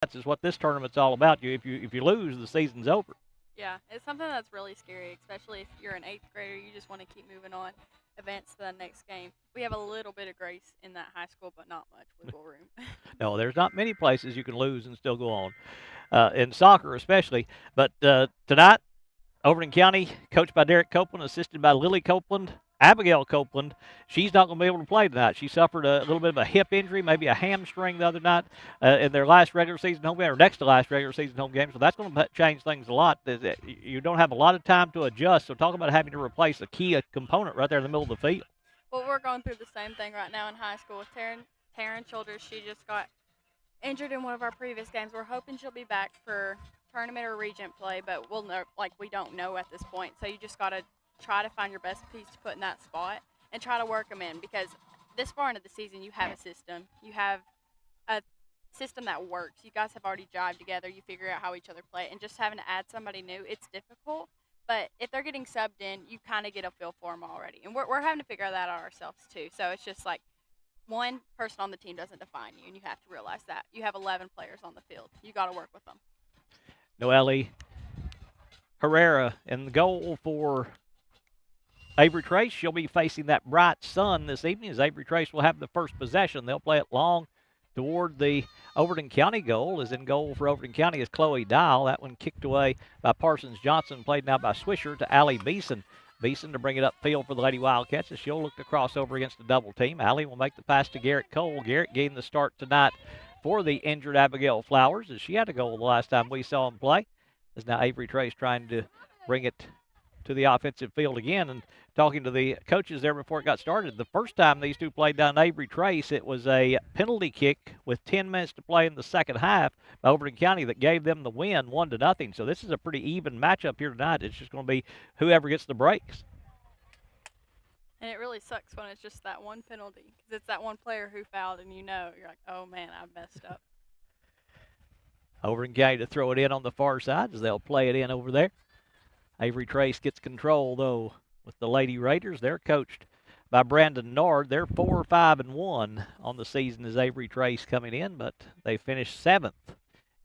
That's what this tournament's all about. If you lose, the season's over. Yeah, it's something that's really scary, especially if you're an eighth grader. You just want to keep moving on, advance to the next game. We have a little bit of grace in that high school, but not much wiggle room. No, there's not many places you can lose and still go on, in soccer especially. But tonight, Overton County, coached by Derek Copeland, assisted by Lily Copeland, Abigail Copeland. She's not going to be able to play tonight. She suffered a little bit of a hip injury, maybe a hamstring the other night in their last regular season home game, or next to last regular season home game. So that's going to change things a lot. You don't have a lot of time to adjust. So talk about having to replace a key component right there in the middle of the field. Well, we're going through the same thing right now in high school with Taryn Childers. She just got injured in one of our previous games. We're hoping she'll be back for tournament or regent play, but we'll know, like, we don't know at this point. So you just got to try to find your best piece to put in that spot and try to work them in, because this far into the season, you have a system. You have a system that works. You guys have already jived together. You figure out how each other play, and just having to add somebody new, it's difficult. But if they're getting subbed in, you kind of get a feel for them already. And we're having to figure that out ourselves, too. So it's just like, one person on the team doesn't define you, and you have to realize that. You have 11 players on the field. You got to work with them. Noelle Herrera in the goal for Avery Trace. She'll be facing that bright sun this evening as Avery Trace will have the first possession. They'll play it long toward the Overton County goal. Is in goal for Overton County is Chloe Dial. That one kicked away by Parsons Johnson, played now by Swisher to Allie Beeson. Beeson to bring it upfield for the Lady Wildcats as she'll look to cross over against the double team. Allie will make the pass to Garrett Cole. Garrett getting the start tonight for the injured Abigail Flowers, as she had a goal the last time we saw him play. As now Avery Trace trying to bring it to the offensive field again. And talking to the coaches there before it got started, the first time these two played down Avery Trace, it was a penalty kick with 10 minutes to play in the second half by Overton County that gave them the win, 1-0. So this is a pretty even matchup here tonight. It's just going to be whoever gets the breaks. And it really sucks when it's just that one penalty, because it's that one player who fouled, and you're like, oh man, I messed up. Overton County to throw it in on the far side as they'll play it in over there. Avery Trace gets control, though, with the Lady Raiders. They're coached by Brandon Nord. They're 4-5-1 on the season as Avery Trace coming in, but they finished 7th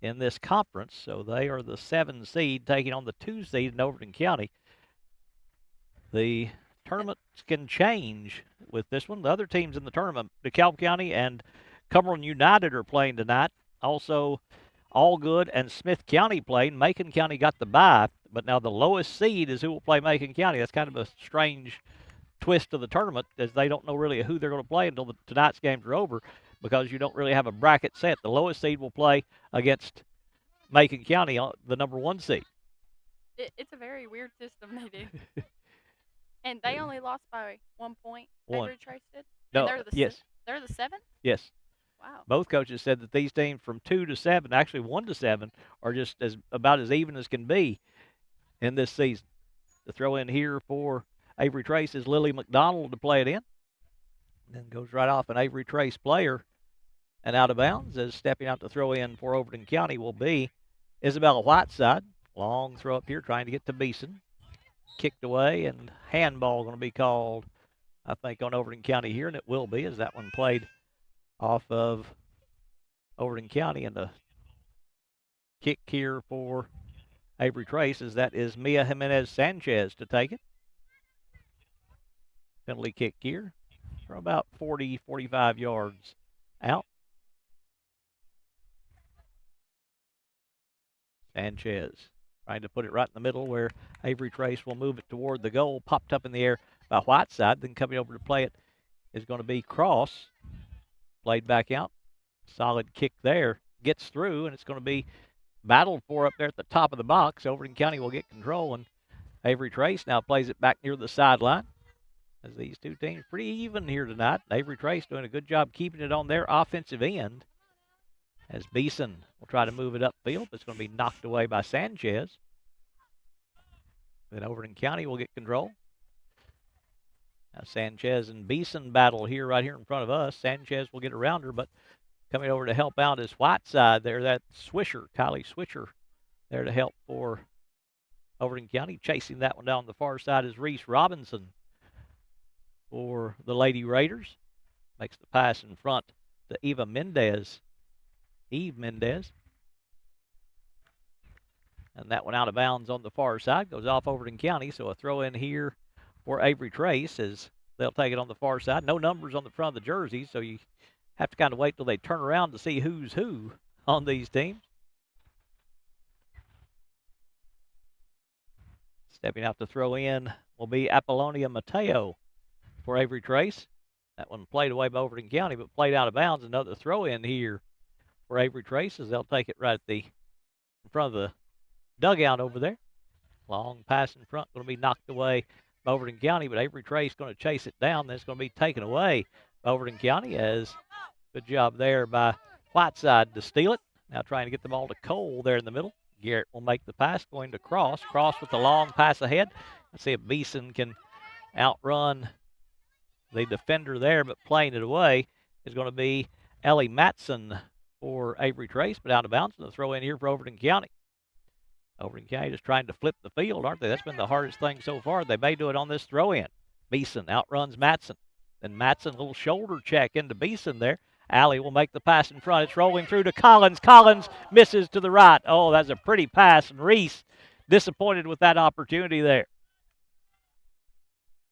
in this conference, so they are the 7 seed taking on the 2 seed in Overton County. The tournaments can change with this one. The other teams in the tournament, DeKalb County and Cumberland United are playing tonight. Also, Allgood and Smith County played. Macon County got the bye, but now the lowest seed is who will play Macon County. That's kind of a strange twist of the tournament, as they don't know really who they're going to play until tonight's games are over, because you don't really have a bracket set. The lowest seed will play against Macon County, the number 1 seed. It's a very weird system they do. And they only lost by 1 point. One. Avery Trace did. No, And yes. They're the 7th. Yes. Wow. Both coaches said that these teams from 2 to 7, actually 1 to 7, are just about as even as can be in this season. The throw in here for Avery Trace is Lily McDonald to play it in. Then goes right off an Avery Trace player and out of bounds, as stepping out to throw in for Overton County will be Isabella Whiteside. Long throw up here trying to get to Beeson. Kicked away, and handball going to be called, I think, on Overton County here, and it will be, as that one played off of Overton County. And the kick here for Avery Trace is that is Mia Jimenez Sanchez to take it. Penalty kick here from about 40, 45 yards out. Sanchez trying to put it right in the middle where Avery Trace will move it toward the goal. Popped up in the air by Whiteside. Then coming over to play it is going to be Cross. Played back out. Solid kick there. Gets through, and it's going to be battled for up there at the top of the box. Overton County will get control, and Avery Trace now plays it back near the sideline. As these two teams pretty even here tonight. Avery Trace doing a good job keeping it on their offensive end. As Beeson will try to move it upfield, but it's going to be knocked away by Sanchez. Then Overton County will get control. Now Sanchez and Beeson battle here, right here in front of us. Sanchez will get around her, but coming over to help out is Whiteside there. That Swisher, Kylie Swisher, there to help for Overton County. Chasing that one down the far side is Reese Robinson for the Lady Raiders. Makes the pass in front to Eve Mendez. And that one out of bounds on the far side, goes off Overton County. So a throw in here for Avery Trace as they'll take it on the far side. No numbers on the front of the jersey, so you have to kind of wait till they turn around to see who's who on these teams. Stepping out to throw in will be Apollonia Mateo for Avery Trace. That one played away by Overton County, but played out of bounds. Another throw in here for Avery Trace as they'll take it right at in front of the dugout over there. Long pass in front, going to be knocked away by Overton County, but Avery Trace going to chase it down. Then it's going to be taken away by Overton County as good job there by Whiteside to steal it. Now trying to get the ball to Cole there in the middle. Garrett will make the pass, going to Cross. Cross with the long pass ahead. Let's see if Beeson can outrun the defender there, but playing it away is going to be Ellie Matson for Avery Trace, but out of bounds. And the throw in here for Overton County. Overton County just trying to flip the field, aren't they? That's been the hardest thing so far. They may do it on this throw in. Beeson outruns Matson. Then Matson, a little shoulder check into Beeson there. Allie will make the pass in front. It's rolling through to Collins. Collins misses to the right. Oh, that's a pretty pass. And Reese disappointed with that opportunity there.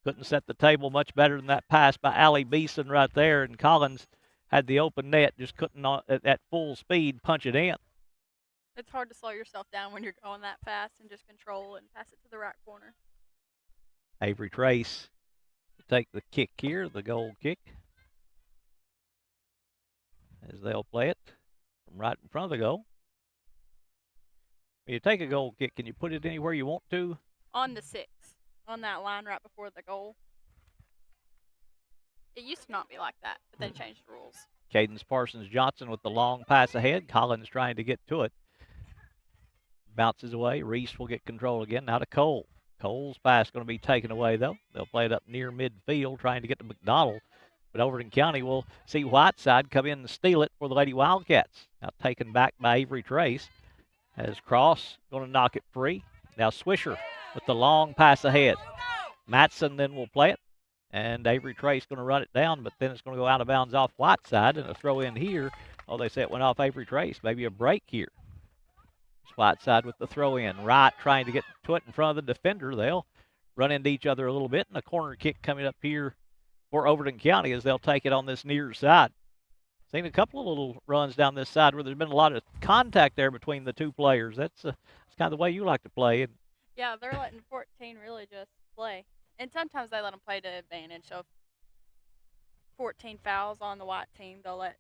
Couldn't set the table much better than that pass by Allie Beeson right there. And Collins had the open net, just couldn't at full speed punch it in. It's hard to slow yourself down when you're going that fast and just control and pass it to the right corner. Avery Trace to take the kick here, the goal kick. As they'll play it from right in front of the goal. When you take a goal kick, can you put it anywhere you want to? On the 6, on that line right before the goal. It used to not be like that, but they changed the rules. Cadence Parsons Johnson with the long pass ahead. Collins trying to get to it. Bounces away. Reese will get control again. Now to Cole. Cole's pass going to be taken away, though. They'll play it up near midfield, trying to get to McDonald. But Overton County will see Whiteside come in and steal it for the Lady Wildcats. Now taken back by Avery Trace. As Cross going to knock it free. Now Swisher with the long pass ahead. Matson then will play it. And Avery Trace going to run it down, but then it's going to go out of bounds off Whiteside. And a throw in here. Oh, they say it went off Avery Trace. Maybe a break here. It's Whiteside with the throw in. Wright trying to get to it in front of the defender. They'll run into each other a little bit. And a corner kick coming up here for Overton County as they'll take it on this near side. Seen a couple of little runs down this side where there's been a lot of contact there between the two players. That's kind of the way you like to play. Yeah, they're letting 14 really just play. And sometimes they let them play to advantage. So if 14 fouls on the white team, they'll let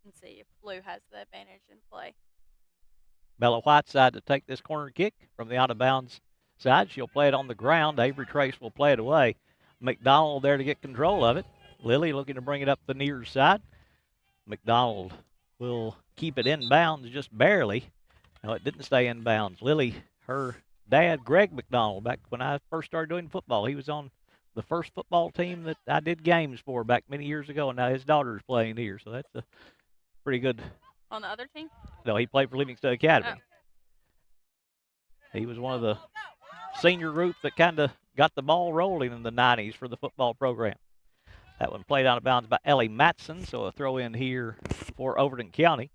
and see if blue has the advantage in play. Bella Whiteside to take this corner kick from the out-of-bounds side. She'll play it on the ground. Avery Trace will play it away. McDonald there to get control of it. Lily looking to bring it up the near side. McDonald will keep it in bounds just barely. No, it didn't stay in bounds. Lily, her dad, Greg McDonald, back when I first started doing football, he was on the first football team that I did games for back many years ago, and now his daughter's playing here, so that's a pretty good. On the other team? No, he played for Livingston Academy. Oh. He was one of the senior group that kind of got the ball rolling in the 90s for the football program. That one played out of bounds by Ellie Matson, so a throw in here for Overton County.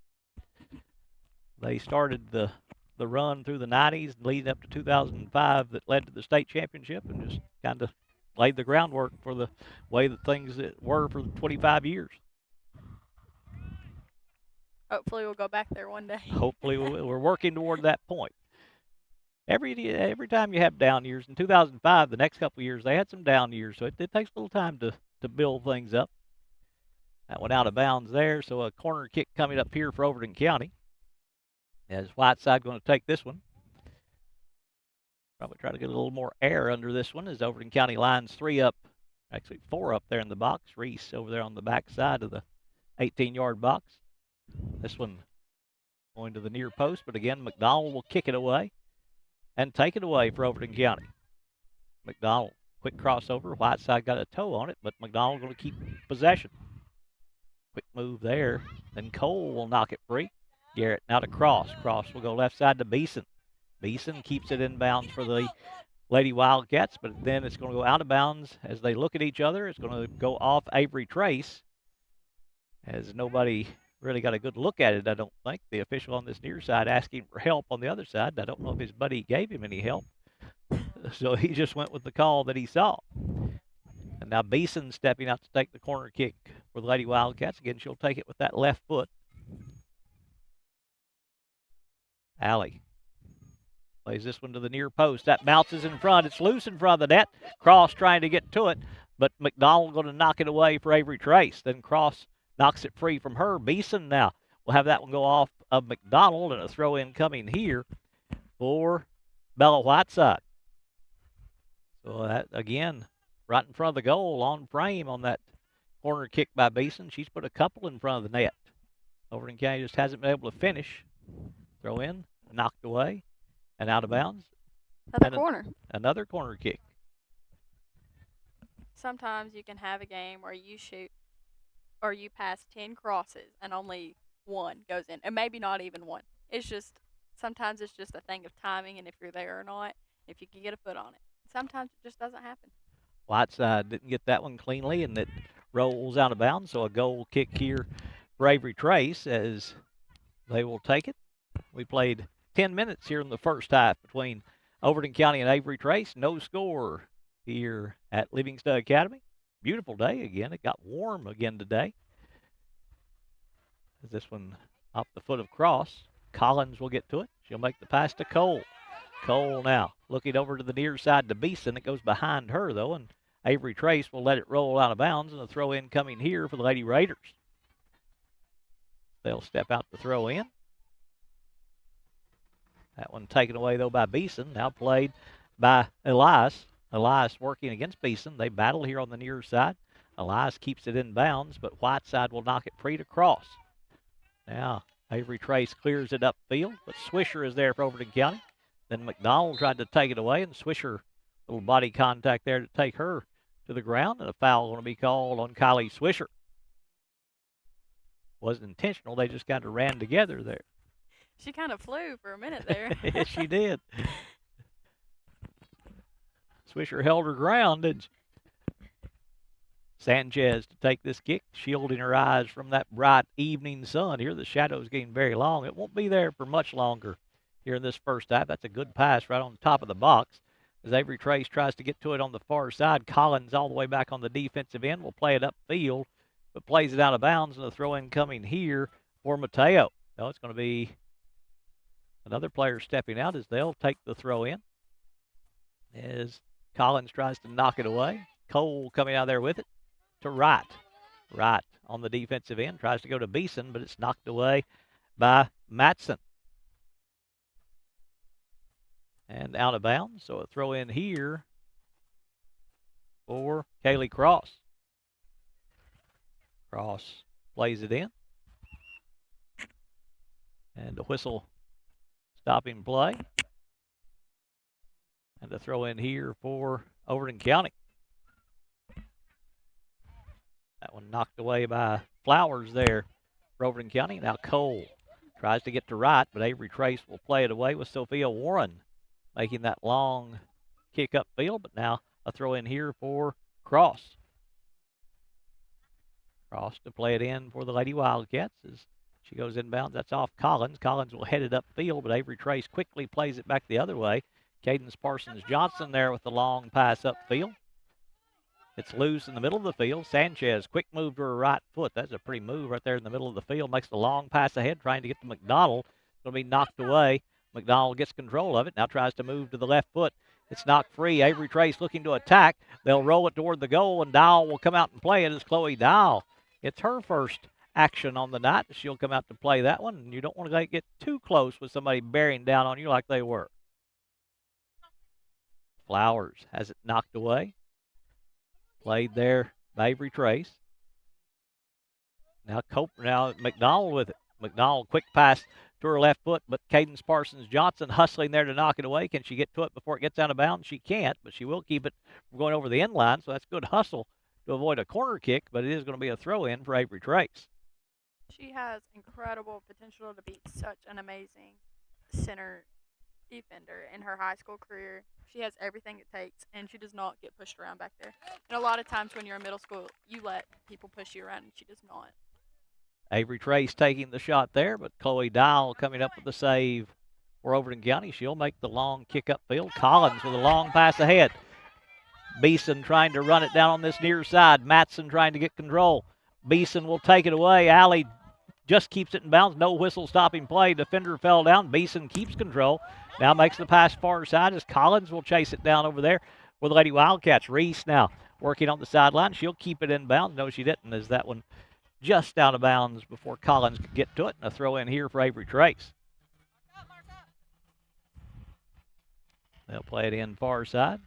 They started the run through the 90s leading up to 2005 that led to the state championship and just kind of laid the groundwork for the way that things were for 25 years. Hopefully we'll go back there one day. Hopefully we're working toward that point. Every time you have down years, in 2005, the next couple of years, they had some down years, so it takes a little time to build things up. That went out of bounds there, so a corner kick coming up here for Overton County. As Whiteside going to take this one. Probably try to get a little more air under this one as Overton County lines 3 up, actually 4 up there in the box. Reese over there on the back side of the 18-yard box. This one going to the near post, but again, McDonald will kick it away and take it away for Overton County. McDonald, quick crossover. Whiteside got a toe on it, but McDonald going to keep possession. Quick move there. Then Cole will knock it free. Garrett now to Cross. Cross will go left side to Beeson. Beeson keeps it in bounds for the Lady Wildcats, but then it's going to go out of bounds as they look at each other. It's going to go off Avery Trace as nobody really got a good look at it, I don't think. The official on this near side asking for help on the other side. I don't know if his buddy gave him any help. So he just went with the call that he saw. And now Beeson stepping out to take the corner kick for the Lady Wildcats. Again, she'll take it with that left foot. Allie plays this one to the near post. That bounces in front. It's loose in front of the net. Cross trying to get to it, but McDonald going to knock it away for Avery Trace. Then Cross knocks it free from her. Beeson now will have that one go off of McDonald, and a throw in coming here for Bella Whiteside. So that, again, right in front of the goal on frame on that corner kick by Beeson. She's put a couple in front of the net. Overton County just hasn't been able to finish. Throw in, knocked away, and out of bounds. Another corner kick. Sometimes you can have a game where you shoot or you pass 10 crosses and only one goes in, and maybe not even one. It's just, sometimes it's just a thing of timing and if you're there or not, if you can get a foot on it. Sometimes it just doesn't happen. Whiteside didn't get that one cleanly, and it rolls out of bounds, so a goal kick here for Avery Trace as they will take it. We played 10 minutes here in the first half between Overton County and Avery Trace. No score here at Livingston Academy. Beautiful day again. It got warm again today. As this one off the foot of Cross. Collins will get to it. She'll make the pass to Cole. Cole now looking over to the near side to Beeson. It goes behind her, though, and Avery Trace will let it roll out of bounds, and a throw in coming here for the Lady Raiders. They'll step out to throw in. That one taken away, though, by Beeson. Now played by Elias. Elias working against Beeson. They battle here on the near side. Elias keeps it in bounds, but Whiteside will knock it free to Cross. Now Avery Trace clears it upfield, but Swisher is there for Overton County. Then McDonald tried to take it away, and Swisher, little body contact there to take her to the ground, and a foul going to be called on Kylie Swisher. Wasn't intentional. They just kind of ran together there. She kind of flew for a minute there. Yes, she did. Swisher held her ground, didn't she? Sanchez to take this kick, shielding her eyes from that bright evening sun here. The shadow's getting very long. It won't be there for much longer here in this first half. That's a good pass right on top of the box. As Avery Trace tries to get to it on the far side, Collins all the way back on the defensive end will play it upfield, but plays it out of bounds, and a throw-in coming here for Mateo. No, it's going to be another player stepping out as they'll take the throw in. As Collins tries to knock it away. Cole coming out there with it to Wright. Wright on the defensive end tries to go to Beeson, but it's knocked away by Matson. And out of bounds, so a throw in here for Kaylee Cross. Cross plays it in. And the whistle stopping play. And a throw in here for Overton County. That one knocked away by Flowers there for Overton County. Now Cole tries to get to Wright, but Avery Trace will play it away with Sophia Warren making that long kick upfield. But now a throw in here for Cross. Cross to play it in for the Lady Wildcats as she goes inbounds. That's off Collins. Collins will head it upfield, but Avery Trace quickly plays it back the other way. Cadence Parsons-Johnson there with the long pass upfield. It's loose in the middle of the field. Sanchez, quick move to her right foot. That's a pretty move right there in the middle of the field. Makes the long pass ahead, trying to get to McDonald. It's going to be knocked away. McDonald gets control of it. Now tries to move to the left foot. It's knocked free. Avery Trace looking to attack. They'll roll it toward the goal, and Dowell will come out and play it as Chloe Dowell. It's her first action on the night. She'll come out to play that one, and you don't want to get too close with somebody bearing down on you like they were. Flowers has it knocked away. Played there by Avery Trace. Now McDonald with it. McDonald, quick pass to her left foot, but Cadence Parsons-Johnson hustling there to knock it away. Can she get to it before it gets out of bounds? She can't, but she will keep it from going over the end line, so that's good hustle to avoid a corner kick, but it is going to be a throw-in for Avery Trace. She has incredible potential to be such an amazing center defender in her high school career. She has everything it takes, and she does not get pushed around back there. And a lot of times when you're in middle school, you let people push you around, and she does not. Avery Trace taking the shot there, but Chloe Dial coming up with the save for Overton County. She'll make the long kick upfield. Collins with a long pass ahead. Beeson trying to run it down on this near side. Matson trying to get control. Beeson will take it away. Alley just keeps it in bounds. No whistle stopping play. Defender fell down. Beeson keeps control. Now makes the pass far side as Collins will chase it down over there with the Lady Wildcats. Reese now working on the sideline. She'll keep it in bounds. No, she didn't, as that one just out of bounds before Collins could get to it. And a throw in here for Avery Trace. They'll play it in far side.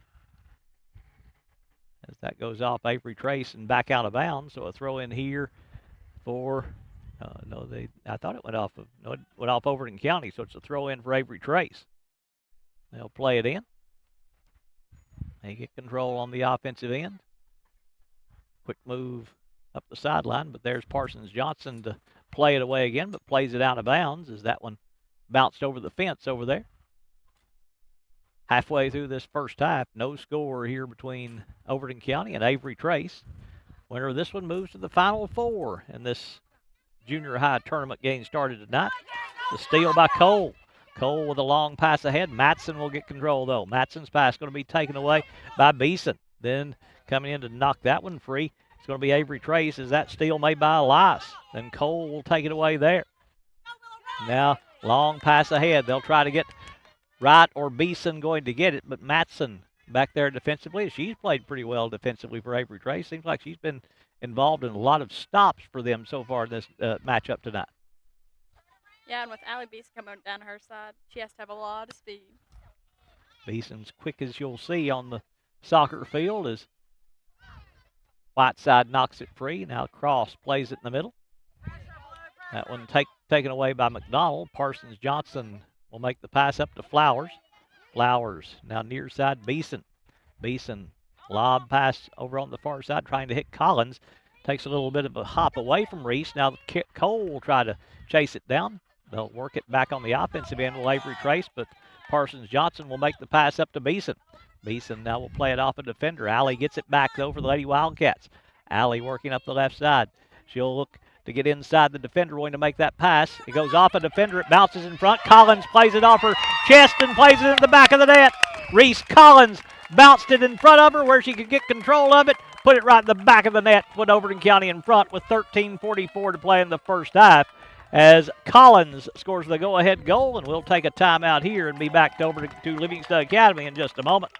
As that goes off Avery Trace and back out of bounds. So a throw in here for, I thought it went off Overton County. So it's a throw in for Avery Trace. They'll play it in. They get control on the offensive end. Quick move up the sideline, but there's Parsons Johnson to play it away again, but plays it out of bounds as that one bounced over the fence over there. Halfway through this first half, no score here between Overton County and Avery Trace. Winner of this one moves to the Final Four in this junior high tournament game started tonight. The steal by Cole. Cole with a long pass ahead. Matson will get control, though. Matson's pass going to be taken away by Beeson. Then coming in to knock that one free, it's going to be Avery Trace as that steal made by Elias. Then Cole will take it away there. Now, long pass ahead. They'll try to get Wright or Beeson going to get it, but Matson back there defensively. She's played pretty well defensively for Avery Trace. Seems like she's been involved in a lot of stops for them so far in this matchup tonight. Yeah, and with Allie Beeson coming down her side, she has to have a lot of speed. Beeson's quick as you'll see on the soccer field as Whiteside knocks it free. Now Cross plays it in the middle. That one taken away by McDonald. Parsons Johnson will make the pass up to Flowers. Flowers now near side Beeson. Beeson lob pass over on the far side trying to hit Collins. Takes a little bit of a hop away from Reese. Now Cole will try to chase it down. They'll work it back on the offensive end with Avery Trace, but Parsons Johnson will make the pass up to Beeson. Beeson now will play it off a defender. Allie gets it back, though, for the Lady Wildcats. Allie working up the left side. She'll look to get inside the defender, going to make that pass. It goes off a defender. It bounces in front. Collins plays it off her chest and plays it in the back of the net. Reese Collins bounced it in front of her where she could get control of it, put it right in the back of the net, put Overton County in front with 13:44 to play in the first half as Collins scores the go-ahead goal, and we'll take a timeout here and be back over to Livingston Academy in just a moment.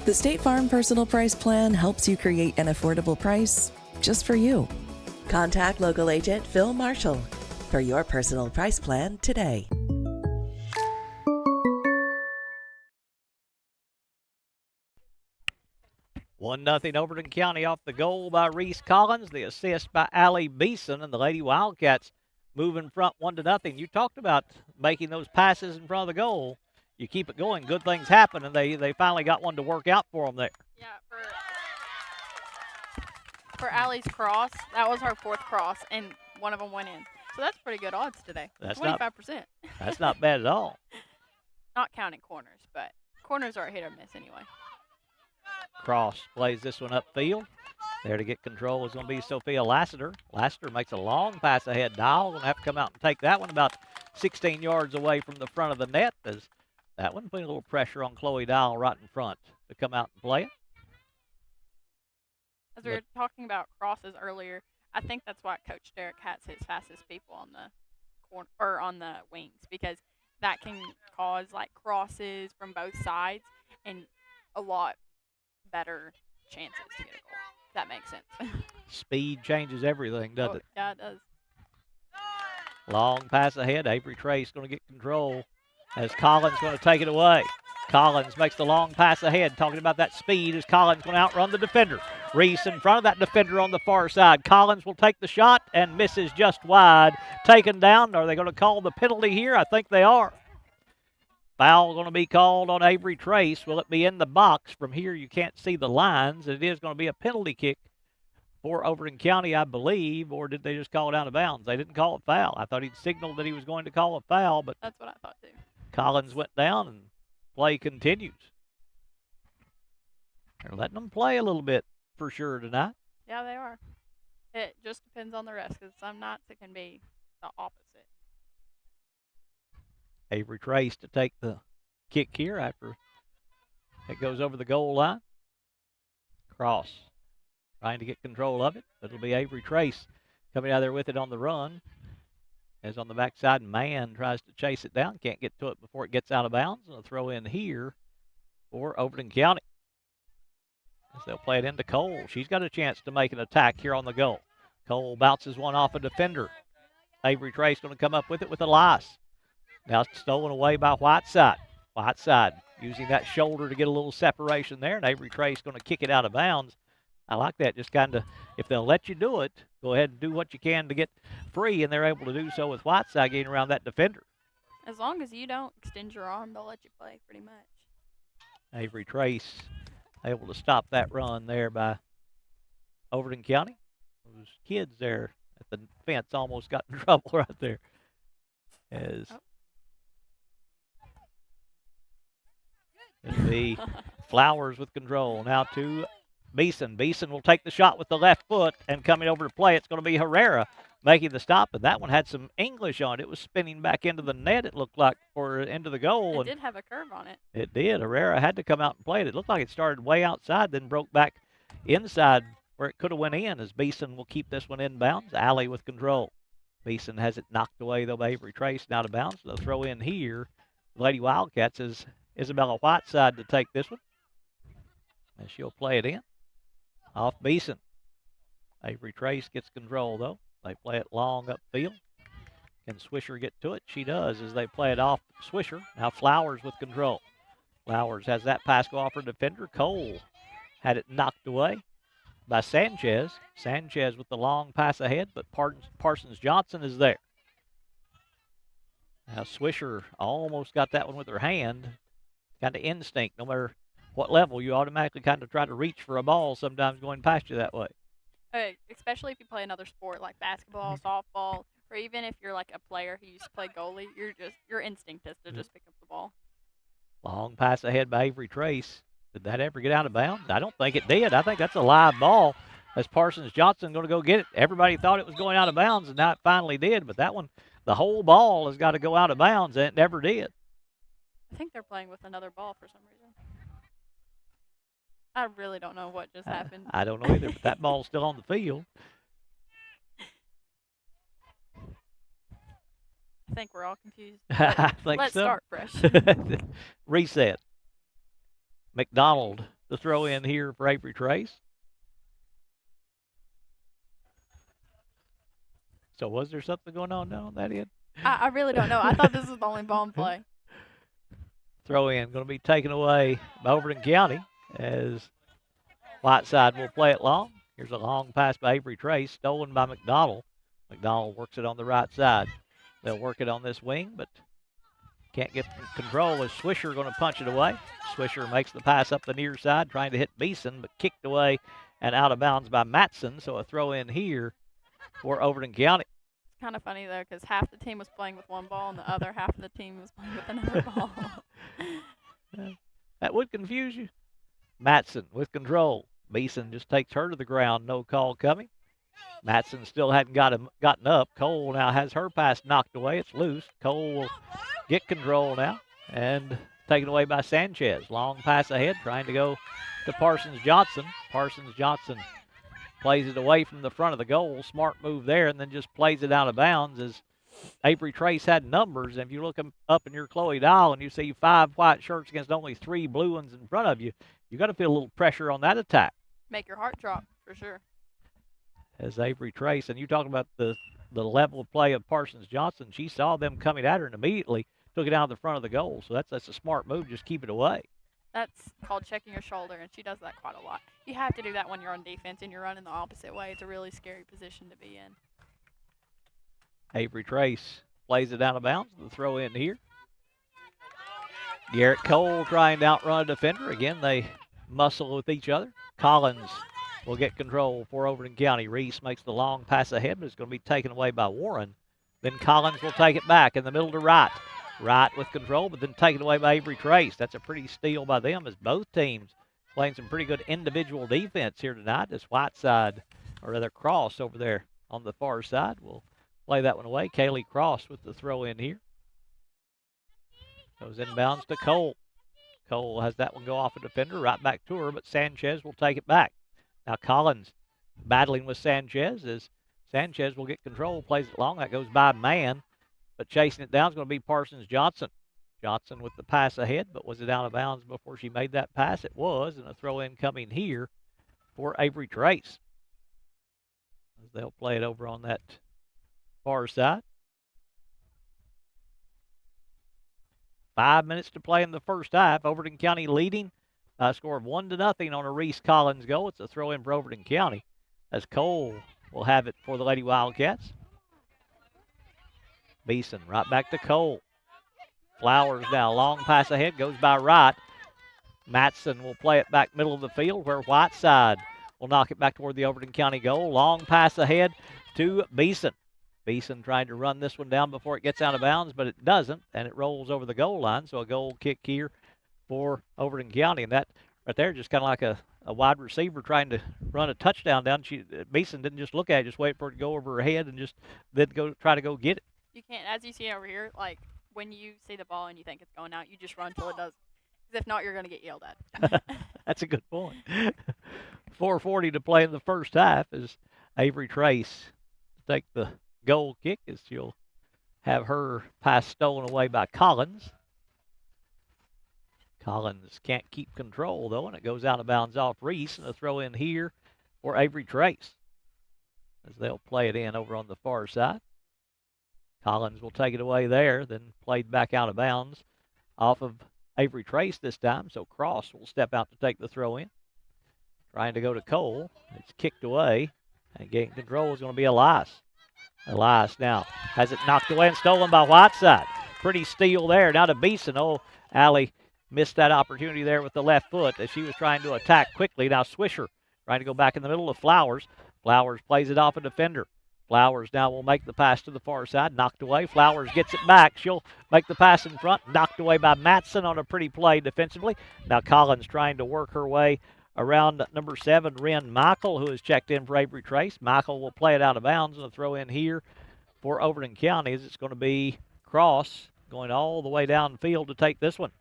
The State Farm Personal Price Plan helps you create an affordable price just for you. Contact local agent Phil Marshall for your personal price plan today. One nothing Overton County off the goal by Reese Collins, the assist by Allie Beeson, and the Lady Wildcats move in front 1-0. You talked about making those passes in front of the goal. You keep it going, good things happen, and they finally got one to work out for them there. Yeah, for Allie's cross, that was her fourth cross, and one of them went in. So that's pretty good odds today. That's 25%. That's not bad at all. Not counting corners, but corners are a hit or miss anyway. Cross plays this one upfield. There to get control is going to be Sophia Lassiter. Lassiter makes a long pass ahead. Dial going to have to come out and take that one about 16 yards away from the front of the net, as that one putting a little pressure on Chloe Dial right in front to come out and play it. As we were talking about crosses earlier, I think that's why Coach Derek has his fastest people on the corner or on the wings, because that can cause like crosses from both sides and a lot better chances to get a goal. If that makes sense. Speed changes everything, doesn't it? Yeah, it does. Long pass ahead. Avery Trace going to get control as Collins going to take it away. Collins makes the long pass ahead. Talking about that speed as Collins going to outrun the defender. Reese in front of that defender on the far side. Collins will take the shot and misses just wide. Taken down. Are they going to call the penalty here? I think they are. Foul going to be called on Avery Trace. Will it be in the box? From here, you can't see the lines. It is going to be a penalty kick for Overton County, I believe, or did they just call it out of bounds? They didn't call it foul. I thought he'd signaled that he was going to call a foul, but That's what I thought too. Collins went down and play continues. They're letting them play a little bit for sure tonight. Yeah, they are. It just depends on the rest, because some nights it can be the opposite. Avery Trace to take the kick here after it goes over the goal line. Cross trying to get control of it. It'll be Avery Trace coming out there with it on the run. As on the backside, Mann tries to chase it down. Can't get to it before it gets out of bounds. And a throw in here for Overton County. As they'll play it into Cole. She's got a chance to make an attack here on the goal. Cole bounces one off a defender. Avery Trace going to come up with it with Elias. Now stolen away by Whiteside. Whiteside using that shoulder to get a little separation there. And Avery Trace going to kick it out of bounds. I like that. Just kind of, if they'll let you do it, go ahead and do what you can to get free. And they're able to do so with Whiteside getting around that defender. As long as you don't extend your arm, they'll let you play pretty much. Avery Trace able to stop that run there by Overton County. Those kids there at the fence almost got in trouble right there. As it'll be Flowers with control. Now to Beeson. Beeson will take the shot with the left foot, and coming over to play, it's going to be Herrera making the stop. And that one had some English on it. It was spinning back into the net, it looked like, or into the goal. It did have a curve on it. It did. Herrera had to come out and play it. It looked like it started way outside, then broke back inside where it could have went in, as Beeson will keep this one inbounds. Alley with control. Beeson has it knocked away, though, by Avery Trace, and out of bounds. They'll throw in here. Lady Wildcats is Isabella Whiteside to take this one. And she'll play it in. Off Beeson. Avery Trace gets control, though. They play it long upfield. Can Swisher get to it? She does as they play it off Swisher. Now Flowers with control. Flowers has that pass go off her defender. Cole had it knocked away by Sanchez. Sanchez with the long pass ahead, but Parsons Johnson is there. Now Swisher almost got that one with her hand. Kind of instinct, no matter what level, you automatically kind of try to reach for a ball sometimes going past you that way. Especially if you play another sport like basketball, softball, or even if you're like a player who used to play goalie, your instinct is to just pick up the ball. Long pass ahead by Avery Trace. Did that ever get out of bounds? I don't think it did. I think that's a live ball as Parsons Johnson going to go get it. Everybody thought it was going out of bounds, and now it finally did. But that one, the whole ball has got to go out of bounds, and it never did. I think they're playing with another ball for some reason. I really don't know what just happened. I don't know either, but that ball's still on the field. I think we're all confused. I think Let's so. start fresh. Reset. McDonald to throw in here for Avery Trace. So was there something going on down on that end? I really don't know. I thought this was the only ball in play. Throw in going to be taken away by Overton County as Whiteside will play it long. Here's a long pass by Avery Trace, stolen by McDonald. McDonald works it on the right side. They'll work it on this wing, but can't get control as Swisher going to punch it away. Swisher makes the pass up the near side, trying to hit Beeson, but kicked away and out of bounds by Matson. So a throw in here for Overton County. It's kind of funny, though, because half the team was playing with one ball and the other half of the team was playing with another ball. That would confuse you. Matson with control. Beeson just takes her to the ground. No call coming. Matson still hadn't gotten up. Cole now has her pass knocked away. It's loose. Cole will get control now and taken away by Sanchez. Long pass ahead, trying to go to Parsons Johnson. Parsons Johnson plays it away from the front of the goal. Smart move there, and then just plays it out of bounds as Avery Trace had numbers. And if you look up in your Chloe Dial and you see 5 white shirts against only 3 blue ones in front of you, you got to feel a little pressure on that attack. Make your heart drop, for sure. As Avery Trace, and you talk about the level of play of Parsons Johnson, she saw them coming at her and immediately took it out of the front of the goal. So that's a smart move. Just keep it away. That's called checking your shoulder, and she does that quite a lot. You have to do that when you're on defense and you're running the opposite way. It's a really scary position to be in. Avery Trace plays it out of bounds. The throw in here. Garrett Cole trying to outrun a defender. Again, they muscle with each other. Collins will get control for Overton County. Reese makes the long pass ahead, but it's going to be taken away by Warren. Then Collins will take it back in the middle to Wright. Wright with control, but then taken away by Avery Trace. That's a pretty steal by them, as both teams playing some pretty good individual defense here tonight. This Whiteside, or rather Cross over there on the far side, will play that one away. Kaylee Cross with the throw in here. Goes inbounds to Cole. Cole has that one go off a defender, right back to her, but Sanchez will take it back. Now Collins battling with Sanchez as Sanchez will get control, plays it long. That goes by man, but chasing it down is going to be Parsons Johnson. Johnson with the pass ahead, but was it out of bounds before she made that pass? It was, and a throw in coming here for Avery Trace. As they'll play it over on that far side. 5 minutes to play in the first half. Overton County leading by a score of 1-0 on a Reese Collins goal. It's a throw in for Overton County as Cole will have it for the Lady Wildcats. Beeson right back to Cole. Flowers now, long pass ahead, goes by Wright. Matson will play it back middle of the field where Whiteside will knock it back toward the Overton County goal. Long pass ahead to Beeson. Beeson trying to run this one down before it gets out of bounds, but it doesn't, and it rolls over the goal line. So a goal kick here for Overton County, and that right there just kind of like a wide receiver trying to run a touchdown down. Beeson didn't just look at it, just wait for it to go over her head and just then go try to go get it. You can't, as you see over here, like when you see the ball and you think it's going out, you just run till it does. Because if not, you're going to get yelled at. That's a good point. 4:40 to play in the first half as Avery Trace take the goal kick as she'll have her pass stolen away by Collins. Collins can't keep control, though, and it goes out of bounds off Reese, and a throw in here for Avery Trace as they'll play it in over on the far side. Collins will take it away there, then played back out of bounds off of Avery Trace this time, so Cross will step out to take the throw in. Trying to go to Cole. It's kicked away, and getting control is going to be Elias. Elias now has it knocked away and stolen by Whiteside. Pretty steal there. Now to Beeson. Oh, Allie missed that opportunity there with the left foot as she was trying to attack quickly. Now Swisher trying to go back in the middle of Flowers. Flowers plays it off a defender. Flowers now will make the pass to the far side. Knocked away. Flowers gets it back. She'll make the pass in front. Knocked away by Matson on a pretty play defensively. Now Collins trying to work her way around number 7, Wren Michael, who has checked in for Avery Trace. Michael will play it out of bounds and a throw in here for Overton County as it's going to be Cross going all the way downfield to take this one.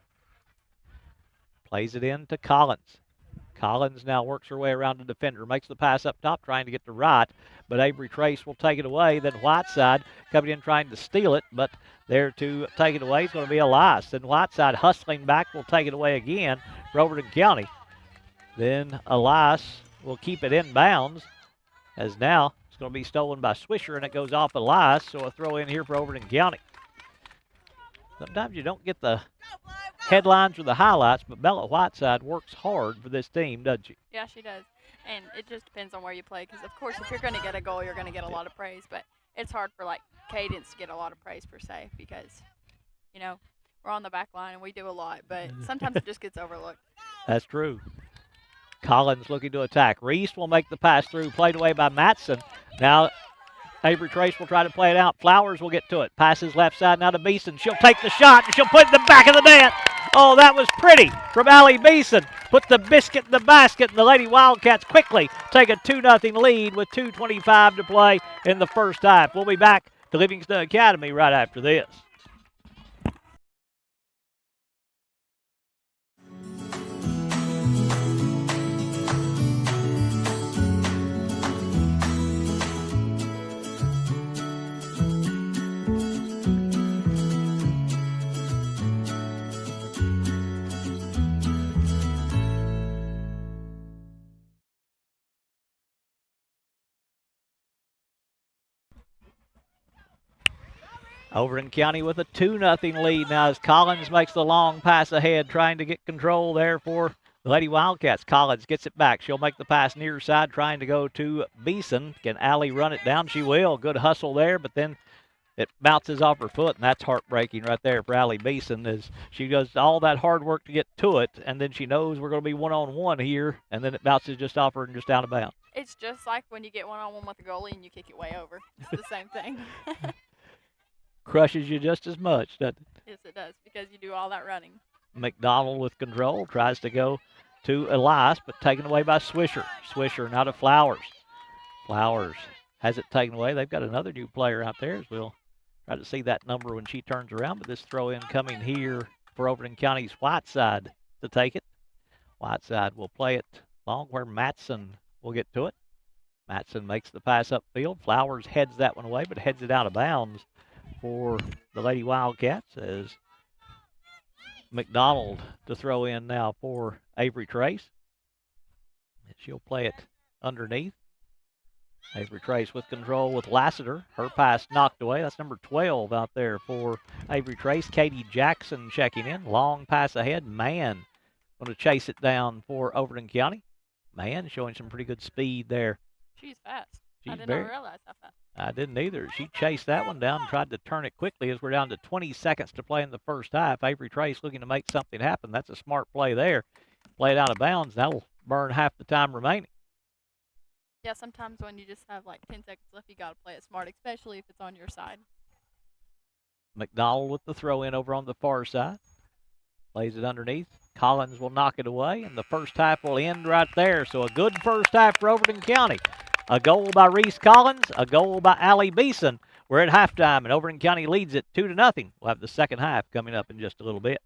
Plays it in to Collins. Collins now works her way around the defender, makes the pass up top, trying to get to Wright, but Avery Trace will take it away. Then Whiteside coming in trying to steal it, but there to take it away is going to be Elias. Then Whiteside hustling back will take it away again for Overton County. Then Elias will keep it in bounds as now it's going to be stolen by Swisher, and it goes off Elias, so a throw in here for Overton County. Sometimes you don't get the headlines or the highlights, but Bella Whiteside works hard for this team, doesn't she? Yeah, she does. And it just depends on where you play because, of course, if you're going to get a goal, you're going to get a lot of praise. But it's hard for, like, Cadence to get a lot of praise per se because, you know, we're on the back line and we do a lot. But sometimes it just gets overlooked. That's true. Collins looking to attack. Reese will make the pass through, played away by Matson. Now Avery Trace will try to play it out. Flowers will get to it. Passes left side now to Beeson. She'll take the shot and she'll put it in the back of the net. Oh, that was pretty from Allie Beeson. Put the biscuit in the basket, and the Lady Wildcats quickly take a 2-0 lead with 2:25 to play in the first half. We'll be back to Livingston Academy right after this. Overton County with a 2-0 lead now as Collins makes the long pass ahead, trying to get control there for the Lady Wildcats. Collins gets it back. She'll make the pass near side, trying to go to Beeson. Can Allie run it down? She will. Good hustle there, but then it bounces off her foot, and that's heartbreaking right there for Allie Beeson as she does all that hard work to get to it, and then she knows we're going to be one-on-one here, and then it bounces just off her and just out of bounds. It's just like when you get one-on-one with a goalie and you kick it way over. It's the same thing. Crushes you just as much, doesn't it? Yes, it does, because you do all that running. McDonald with control, tries to go to Elias, but taken away by Swisher. Swisher now to Flowers. Flowers has it taken away. They've got another new player out there as we'll try to see that number when she turns around, but this throw in coming here for Overton County's Whiteside to take it. Whiteside will play it long where Matson will get to it. Matson makes the pass upfield. Flowers heads that one away, but heads it out of bounds for the Lady Wildcats as McDonald to throw in now for Avery Trace. And she'll play it underneath. Avery Trace with control with Lassiter. Her pass knocked away. That's number 12 out there for Avery Trace. Katie Jackson checking in. Long pass ahead. Mann going to chase it down for Overton County. Mann showing some pretty good speed there. She's fast. She's I did very, not realize how fast. I didn't either. She chased that one down and tried to turn it quickly as we're down to 20 seconds to play in the first half. Avery Trace looking to make something happen. That's a smart play there. Play it out of bounds. That'll burn half the time remaining. Yeah, sometimes when you just have like 10 seconds left, you got to play it smart, especially if it's on your side. McDonald with the throw in over on the far side. Plays it underneath. Collins will knock it away, and the first half will end right there. So a good first half for Overton County. A goal by Reese Collins, a goal by Allie Beeson. We're at halftime, and Overton County leads it 2-0. We'll have the second half coming up in just a little bit.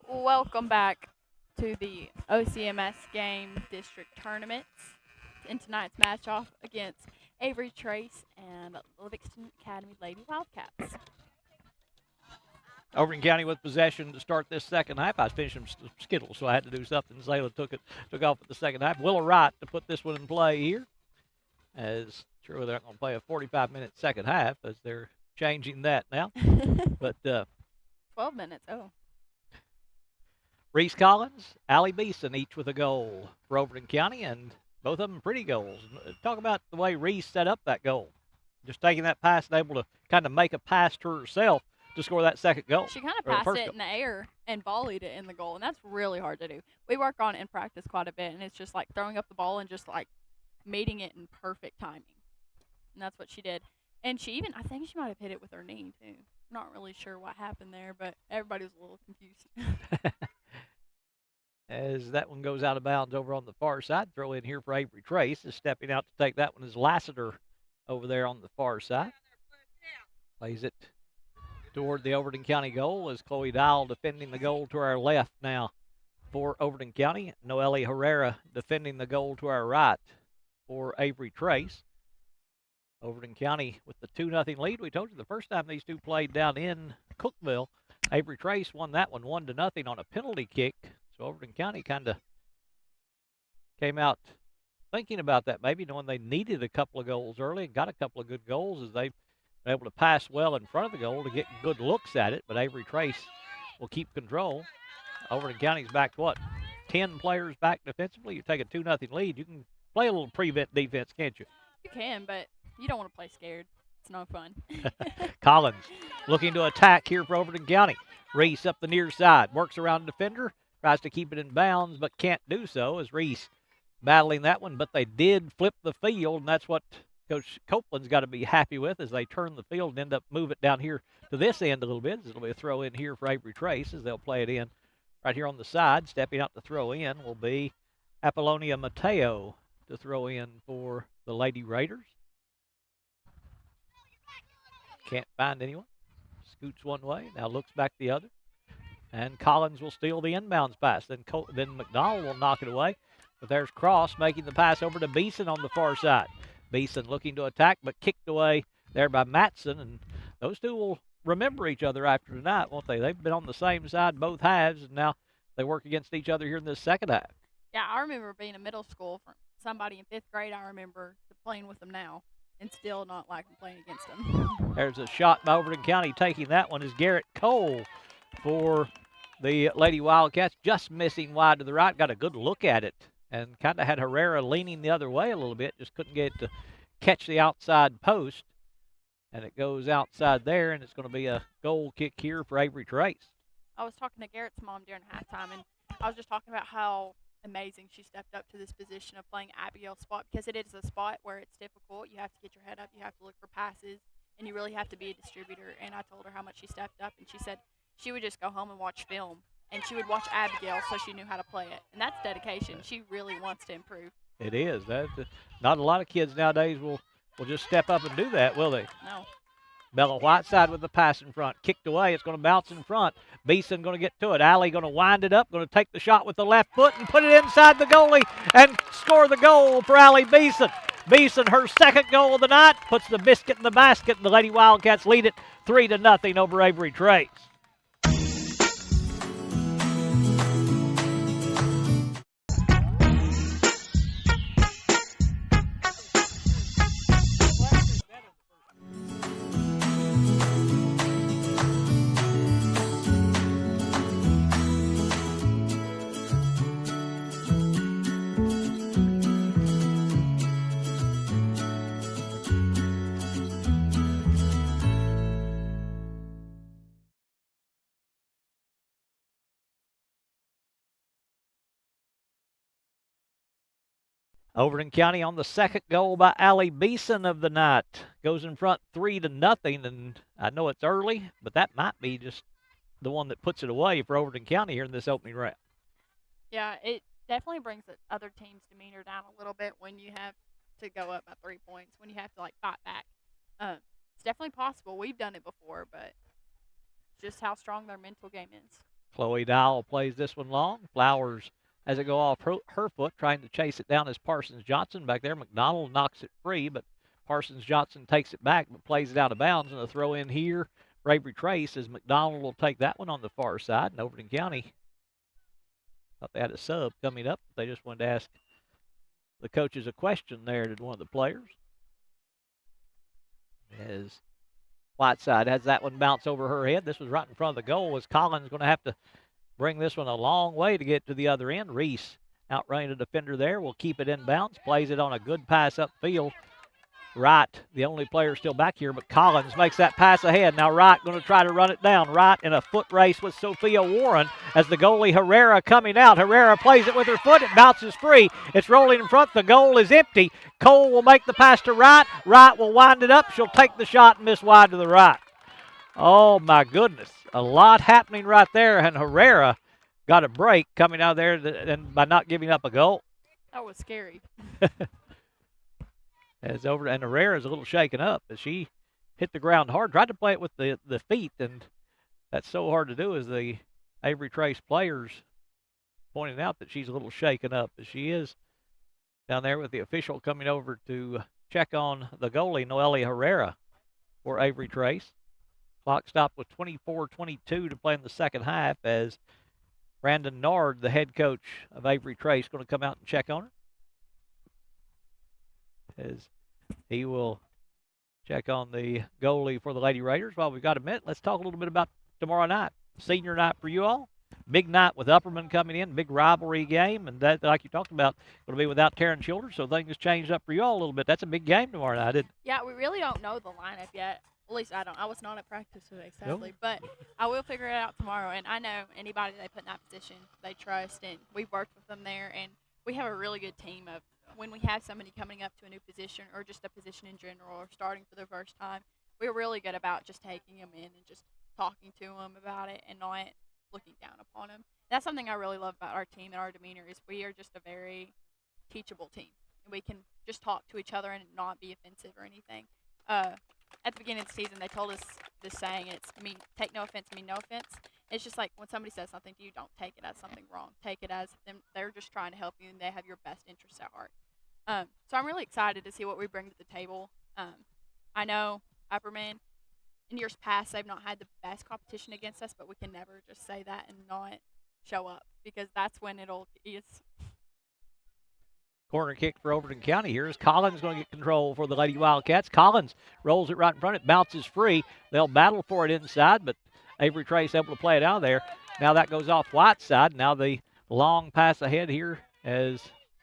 Welcome back to the OCMS game district tournaments. In tonight's match off against Avery Trace and Livingston Academy Lady Wildcats. Overton County with possession to start this second half. I was finishing Skittles, so I had to do something. Zayla took off at the second half. Willow Wright to put this one in play here. As surely they're not going to play a 45-minute second half as they're changing that now. But 12 minutes. Oh. Reese Collins, Allie Beeson, each with a goal for Overton County, and both of them pretty goals. Talk about the way Reese set up that goal. Just taking that pass and able to kind of make a pass to herself to score that second goal. She kind of passed it in the air and volleyed it in the goal, and that's really hard to do. We work on it in practice quite a bit, and it's just like throwing up the ball and just like meeting it in perfect timing. And that's what she did. And I think she might have hit it with her knee, too. Not really sure what happened there, but everybody was a little confused. As that one goes out of bounds over on the far side. Throw in here for Avery Trace. Is stepping out to take that one is Lassiter over there on the far side. Plays it toward the Overton County goal as Chloe Dial defending the goal to our left now for Overton County. Noelle Herrera defending the goal to our right for Avery Trace. Overton County with the 2-0 lead. We told you the first time these two played down in Cookeville, Avery Trace won that one 1-0 on a penalty kick. So Overton County kind of came out thinking about that, maybe knowing they needed a couple of goals early and got a couple of good goals as they've been able to pass well in front of the goal to get good looks at it. But Avery Trace will keep control. Overton County's back, 10 players back defensively. You take a 2-0 lead, you can play a little prevent defense, can't you? You can, but you don't want to play scared. It's no fun. Collins looking to attack here for Overton County. Reese up the near side, works around the defender, tries to keep it in bounds, but can't do so as Reese battling that one. But they did flip the field, and that's what Coach Copeland's got to be happy with as they turn the field and end up moving it down here to this end a little bit. It'll be a throw in here for Avery Trace as they'll play it in right here on the side. Stepping out to throw in will be Apollonia Mateo to throw in for the Lady Raiders. Can't find anyone. Scoots one way, now looks back the other. And Collins will steal the inbounds pass. Then McDonald will knock it away. But there's Cross making the pass over to Beeson on the far side. Beeson looking to attack, but kicked away there by Matson. And those two will remember each other after tonight, won't they? They've been on the same side both halves, and now they work against each other here in this second half. Yeah, I remember being in middle school for somebody in 5th grade. I remember playing with them now and still not liking playing against them. There's a shot by Overton County. Taking that one is Garrett Cole for the Lady Wildcats, just missing wide to the right. Got a good look at it and kind of had Herrera leaning the other way a little bit. Just couldn't get it to catch the outside post. And it goes outside there, and it's going to be a goal kick here for Avery Trace. I was talking to Garrett's mom during halftime, and I was just talking about how amazing she stepped up to this position of playing Abigail's spot, because it is a spot where it's difficult. You have to get your head up. You have to look for passes, and you really have to be a distributor. And I told her how much she stepped up, and she said she would just go home and watch film, and she would watch Abigail so she knew how to play it. And that's dedication. She really wants to improve. It is. Not a lot of kids nowadays will just step up and do that, will they? No. Bella Whiteside with the pass in front. Kicked away. It's going to bounce in front. Beeson going to get to it. Allie going to wind it up. Going to take the shot with the left foot and put it inside the goalie and score the goal for Allie Beeson. Beeson, her second goal of the night, puts the biscuit in the basket, and the Lady Wildcats lead it 3-0 over Avery Trace. Overton County on the second goal by Allie Beeson of the night. Goes in front 3-0, and I know it's early, but that might be just the one that puts it away for Overton County here in this opening round. Yeah, it definitely brings the other team's demeanor down a little bit when you have to go up by 3 points, when you have to, fight back. It's definitely possible. We've done it before, but just how strong their mental game is. Chloe Dowell plays this one long. Flowers as it go off her foot, trying to chase it down as Parsons Johnson back there. McDonald knocks it free, but Parsons Johnson takes it back but plays it out of bounds. And a throw in here for Avery Trace as McDonald will take that one on the far side. And Overton County thought they had a sub coming up. They just wanted to ask the coaches a question there to one of the players. As Whiteside has that one bounce over her head. This was right in front of the goal as Collins going to have to bring this one a long way to get to the other end. Reese outrunning a defender there. Will keep it in bounds. Plays it on a good pass upfield. Wright, the only player still back here, but Collins makes that pass ahead. Now Wright going to try to run it down. Wright in a foot race with Sophia Warren as the goalie Herrera coming out. Herrera plays it with her foot. It bounces free. It's rolling in front. The goal is empty. Cole will make the pass to Wright. Wright will wind it up. She'll take the shot and miss wide to the right. Oh, my goodness. A lot happening right there, and Herrera got a break coming out of there and by not giving up a goal. That was scary. And Herrera's a little shaken up as she hit the ground hard. Tried to play it with the feet, and that's so hard to do as the Avery Trace players pointing out that she's a little shaken up as she is down there with the official coming over to check on the goalie, Noelia Herrera, for Avery Trace. Clock stopped with 24:22 to play in the second half as Brandon Nard, the head coach of Avery Trace, going to come out and check on her. As he will check on the goalie for the Lady Raiders. While we've got a minute, let's talk a little bit about tomorrow night. Senior night for you all. Big night with Upperman coming in, big rivalry game, and that, like you talked about, going to be without Taryn Childers, so things changed up for you all a little bit. That's a big game tomorrow night, isn't it? Yeah, we really don't know the lineup yet. At least I don't. I was not at practice today, sadly. Nope. But I will figure it out tomorrow. And I know anybody they put in that position, they trust, and we've worked with them there. And we have a really good team of when we have somebody coming up to a new position or just a position in general or starting for the first time, we're really good about just taking them in and just talking to them about it and not looking down upon them. That's something I really love about our team and our demeanor is we are just a very teachable team. And we can just talk to each other and not be offensive or anything. At the beginning of the season, they told us this saying, and it's take no offense, mean no offense. It's just like when somebody says something to you, don't take it as something wrong. Take it as them, they're just trying to help you and they have your best interests at heart. So I'm really excited to see what we bring to the table. I know Upperman, in years past, they've not had the best competition against us, but we can never just say that and not show up because that's when it's Corner kick for Overton County here is Collins going to get control for the Lady Wildcats. Collins rolls it right in front. It bounces free. They'll battle for it inside, but Avery Trace able to play it out of there. Now that goes off Whiteside. Now the long pass ahead here as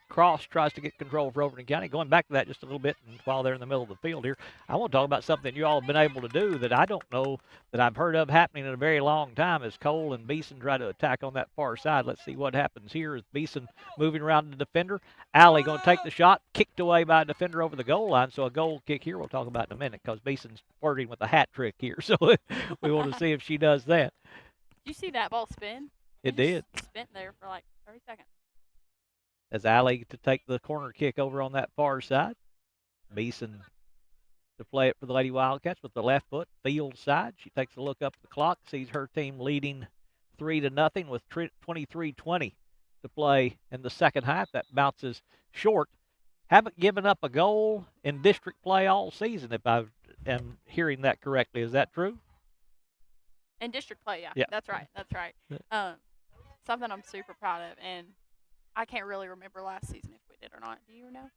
Cross tries to get control for Overton County. Going back to that just a little bit and while they're in the middle of the field here, I want to talk about something you all have been able to do that I don't know that I've heard of happening in a very long time as Cole and Beeson try to attack on that far side. Let's see what happens here as Beeson moving around the defender. Alley going to take the shot, kicked away by a defender over the goal line. So a goal kick here we'll talk about in a minute because Beeson's flirting with a hat trick here. So we want to see if she does that. Did you see that ball spin? It did. Spent there for like 30 seconds. As Alley to take the corner kick over on that far side. Beeson to play it for the Lady Wildcats with the left foot, field side. She takes a look up at the clock, sees her team leading 3-0 with 23:20 to play in the second half. That bounces short. Haven't given up a goal in district play all season, if I am hearing that correctly. Is that true? In district play, yeah. Yeah. That's right. Something I'm super proud of, and I can't really remember last season if we did or not. Do you know?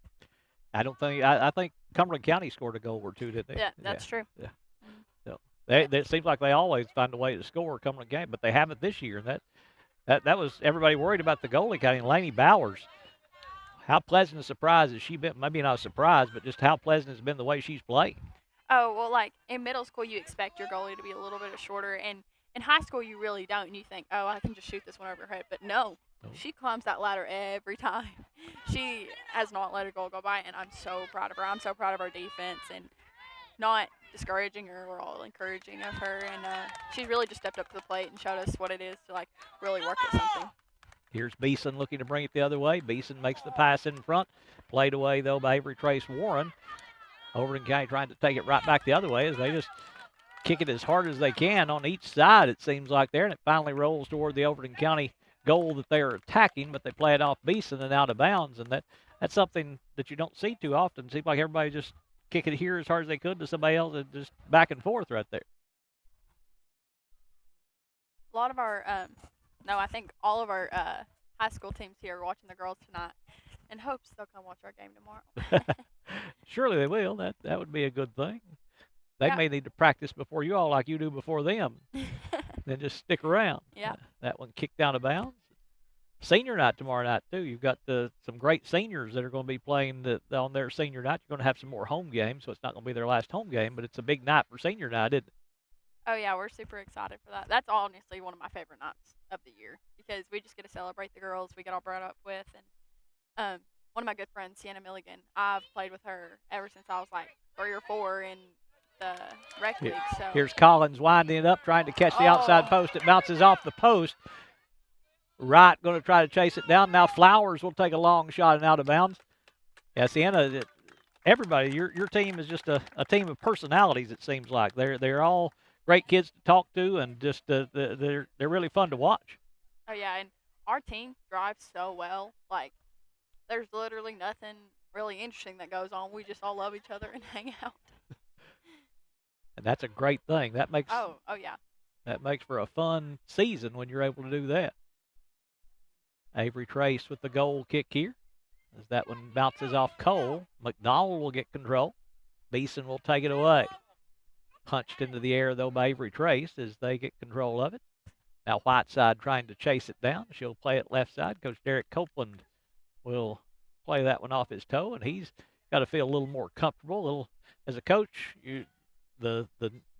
I don't think. I think Cumberland County scored a goal or two, didn't they? Yeah, that's true. Yeah. So it seems like they always find a way to score Cumberland County, but they haven't this year. And that was everybody worried about the goalie county. Lainey Bowers. How pleasant a surprise has she been? Maybe not a surprise, but just how pleasant has been the way she's played. Oh, well, like in middle school, you expect your goalie to be a little bit shorter, and in high school, you really don't. And you think, oh, I can just shoot this one over her head. But no, she climbs that ladder every time. She has not let her goal go by, and I'm so proud of her. I'm so proud of our defense and not discouraging her. We're all encouraging of her, and she really just stepped up to the plate and showed us what it is to, like, really work at something. Here's Beeson looking to bring it the other way. Beeson makes the pass in front. Played away, though, by Avery Trace Warren. Overton County trying to take it right back the other way as they just kick it as hard as they can on each side, it seems like there, and it finally rolls toward the Overton County goal that they are attacking, but they play it off Beeson and out of bounds, and that's something that you don't see too often. It seems like everybody just kick it here as hard as they could to somebody else and just back and forth right there. A lot of our, no, I think all of our high school teams here are watching the girls tonight in hopes they'll come watch our game tomorrow. Surely they will. That would be a good thing. They Yeah. may need to practice before you all like you do before them. Then just stick around. Yeah. That one kicked out of bounds. Senior night tomorrow night, too. You've got some great seniors that are going to be playing on their senior night. You're going to have some more home games, so it's not going to be their last home game, but it's a big night for senior night, isn't it? Oh, yeah, we're super excited for that. That's honestly one of my favorite nights of the year because we just get to celebrate the girls we get all brought up with. And one of my good friends, Sienna Milligan, I've played with her ever since I was like 3 or 4 in the rec league. So Here's Collins winding it up, trying to catch the outside post. It bounces off the post. Wright going to try to chase it down. Now Flowers will take a long shot and out of bounds. Yeah, Sienna, everybody, your team is just a team of personalities, it seems like. They're all great kids to talk to, and just they're really fun to watch. Oh, yeah, and our team drives so well. Like, there's literally nothing really interesting that goes on. We just all love each other and hang out. And that's a great thing. That makes Oh, yeah. That makes for a fun season when you're able to do that. Avery Trace with the goal kick here. As that one bounces off Cole, McDonald will get control. Beeson will take it away. Punched into the air, though, by Avery Trace as they get control of it. Now Whiteside trying to chase it down. She'll play it left side. Coach Derek Copeland will play that one off his toe, and he's got to feel a little more comfortable. As a coach, the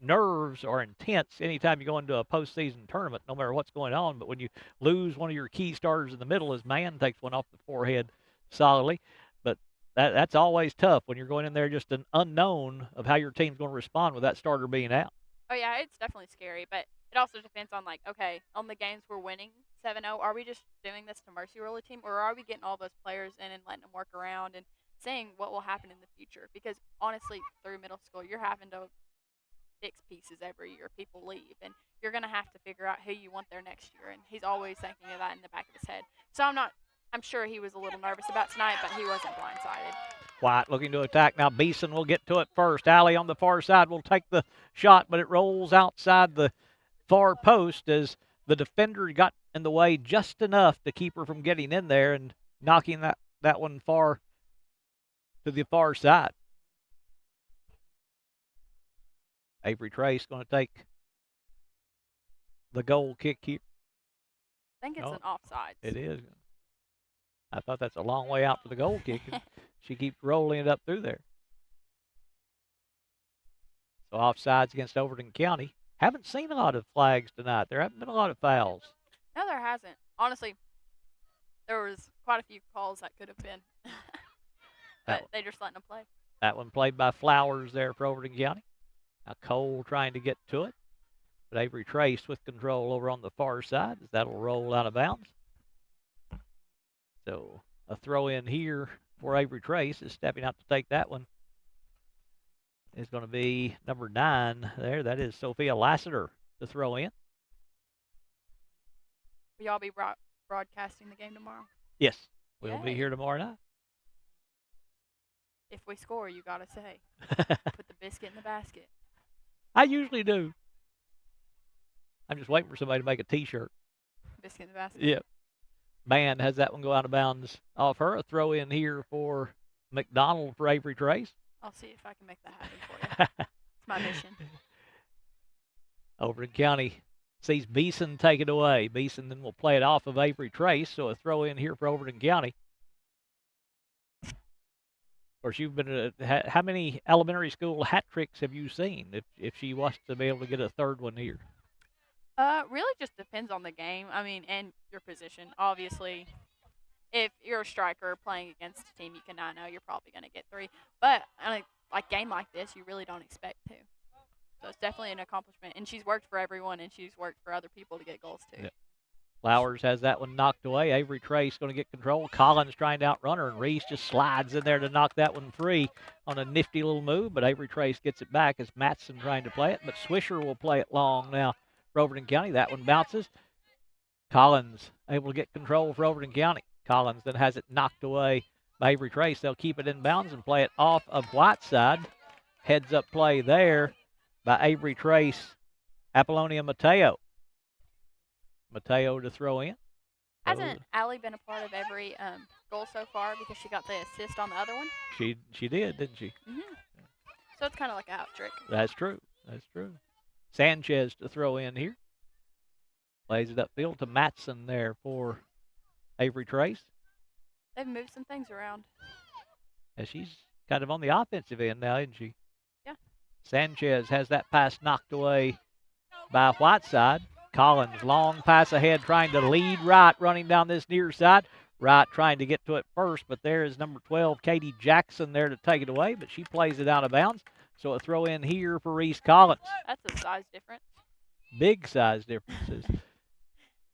nerves are intense anytime you go into a postseason tournament, no matter what's going on. But when you lose one of your key starters in the middle, as Mann takes one off the forehead solidly, but that's always tough when you're going in there just an unknown of how your team's going to respond with that starter being out. Oh, yeah, it's definitely scary, but it also depends on, like, okay, on the games we're winning 7-0, are we just doing this to mercy roll a team, or are we getting all those players in and letting them work around and seeing what will happen in the future? Because, honestly, through middle school, you're having to fix pieces every year. People leave, and you're going to have to figure out who you want there next year, and he's always thinking of that in the back of his head. So I'm sure he was a little nervous about tonight, but he wasn't blindsided. White looking to attack. Now Beeson will get to it first. Allie on the far side will take the shot, but it rolls outside the far post as the defender got in the way just enough to keep her from getting in there and knocking that one far to the far side. Avery Trace going to take the goal kick here. I think it's an offside. It is. I thought that's a long way out for the goal kick. She keeps rolling it up through there. So offsides against Overton County. Haven't seen a lot of flags tonight. There haven't been a lot of fouls. No, there hasn't. Honestly, there was quite a few calls that could have been. But they just letting them play. That one played by Flowers there for Overton County. Now Cole trying to get to it. But Avery Trace with control over on the far side as that'll roll out of bounds. So a throw in here for Avery Trace is stepping out to take that one. Is going to be number 9 there. That is Sophia Lassiter to throw in. Will y'all be broadcasting the game tomorrow? Yes, we'll be Yay. here tomorrow night. If we score, you got to say. Put the biscuit in the basket. I usually do. I'm just waiting for somebody to make a T-shirt. Biscuit in the basket. Yep. Band has that one go out of bounds off her. A throw in here for McDonald for Avery Trace. I'll see if I can make that happen for you. It's my mission. Overton County sees Beeson take it away. Beeson then will play it off of Avery Trace, so a throw in here for Overton County. Of course, you've been how many elementary school hat tricks have you seen if she wants to be able to get a third one here? Really just depends on the game. I mean, and your position. Obviously, if you're a striker playing against a team you cannot know, you're probably going to get 3. But on a game like this, you really don't expect to. So it's definitely an accomplishment. And she's worked for everyone, and she's worked for other people to get goals too. Yeah. Flowers has that one knocked away. Avery Trace going to get control. Collins trying to outrun her, and Reese just slides in there to knock that one free on a nifty little move, but Avery Trace gets it back as Matson trying to play it, but Swisher will play it long now for Overton County. That one bounces. Collins able to get control for Overton County. Collins then has it knocked away by Avery Trace. They'll keep it in bounds and play it off of Whiteside. Heads up play there by Avery Trace. Apollonia Mateo. Mateo to throw in. Hasn't Allie been a part of every goal so far because she got the assist on the other one? She did, didn't she? So it's kind of like a hat trick. That's true. That's true. Sanchez to throw in here. Plays it upfield to Matson there for Avery Trace. They've moved some things around. And she's kind of on the offensive end now, isn't she? Yeah. Sanchez has that pass knocked away by Whiteside. Collins, long pass ahead, trying to lead Wright, running down this near side. Wright trying to get to it first, but there is number 12, Katie Jackson, there to take it away, but she plays it out of bounds. So a throw in here for Reese Collins. That's a size difference. Big size differences.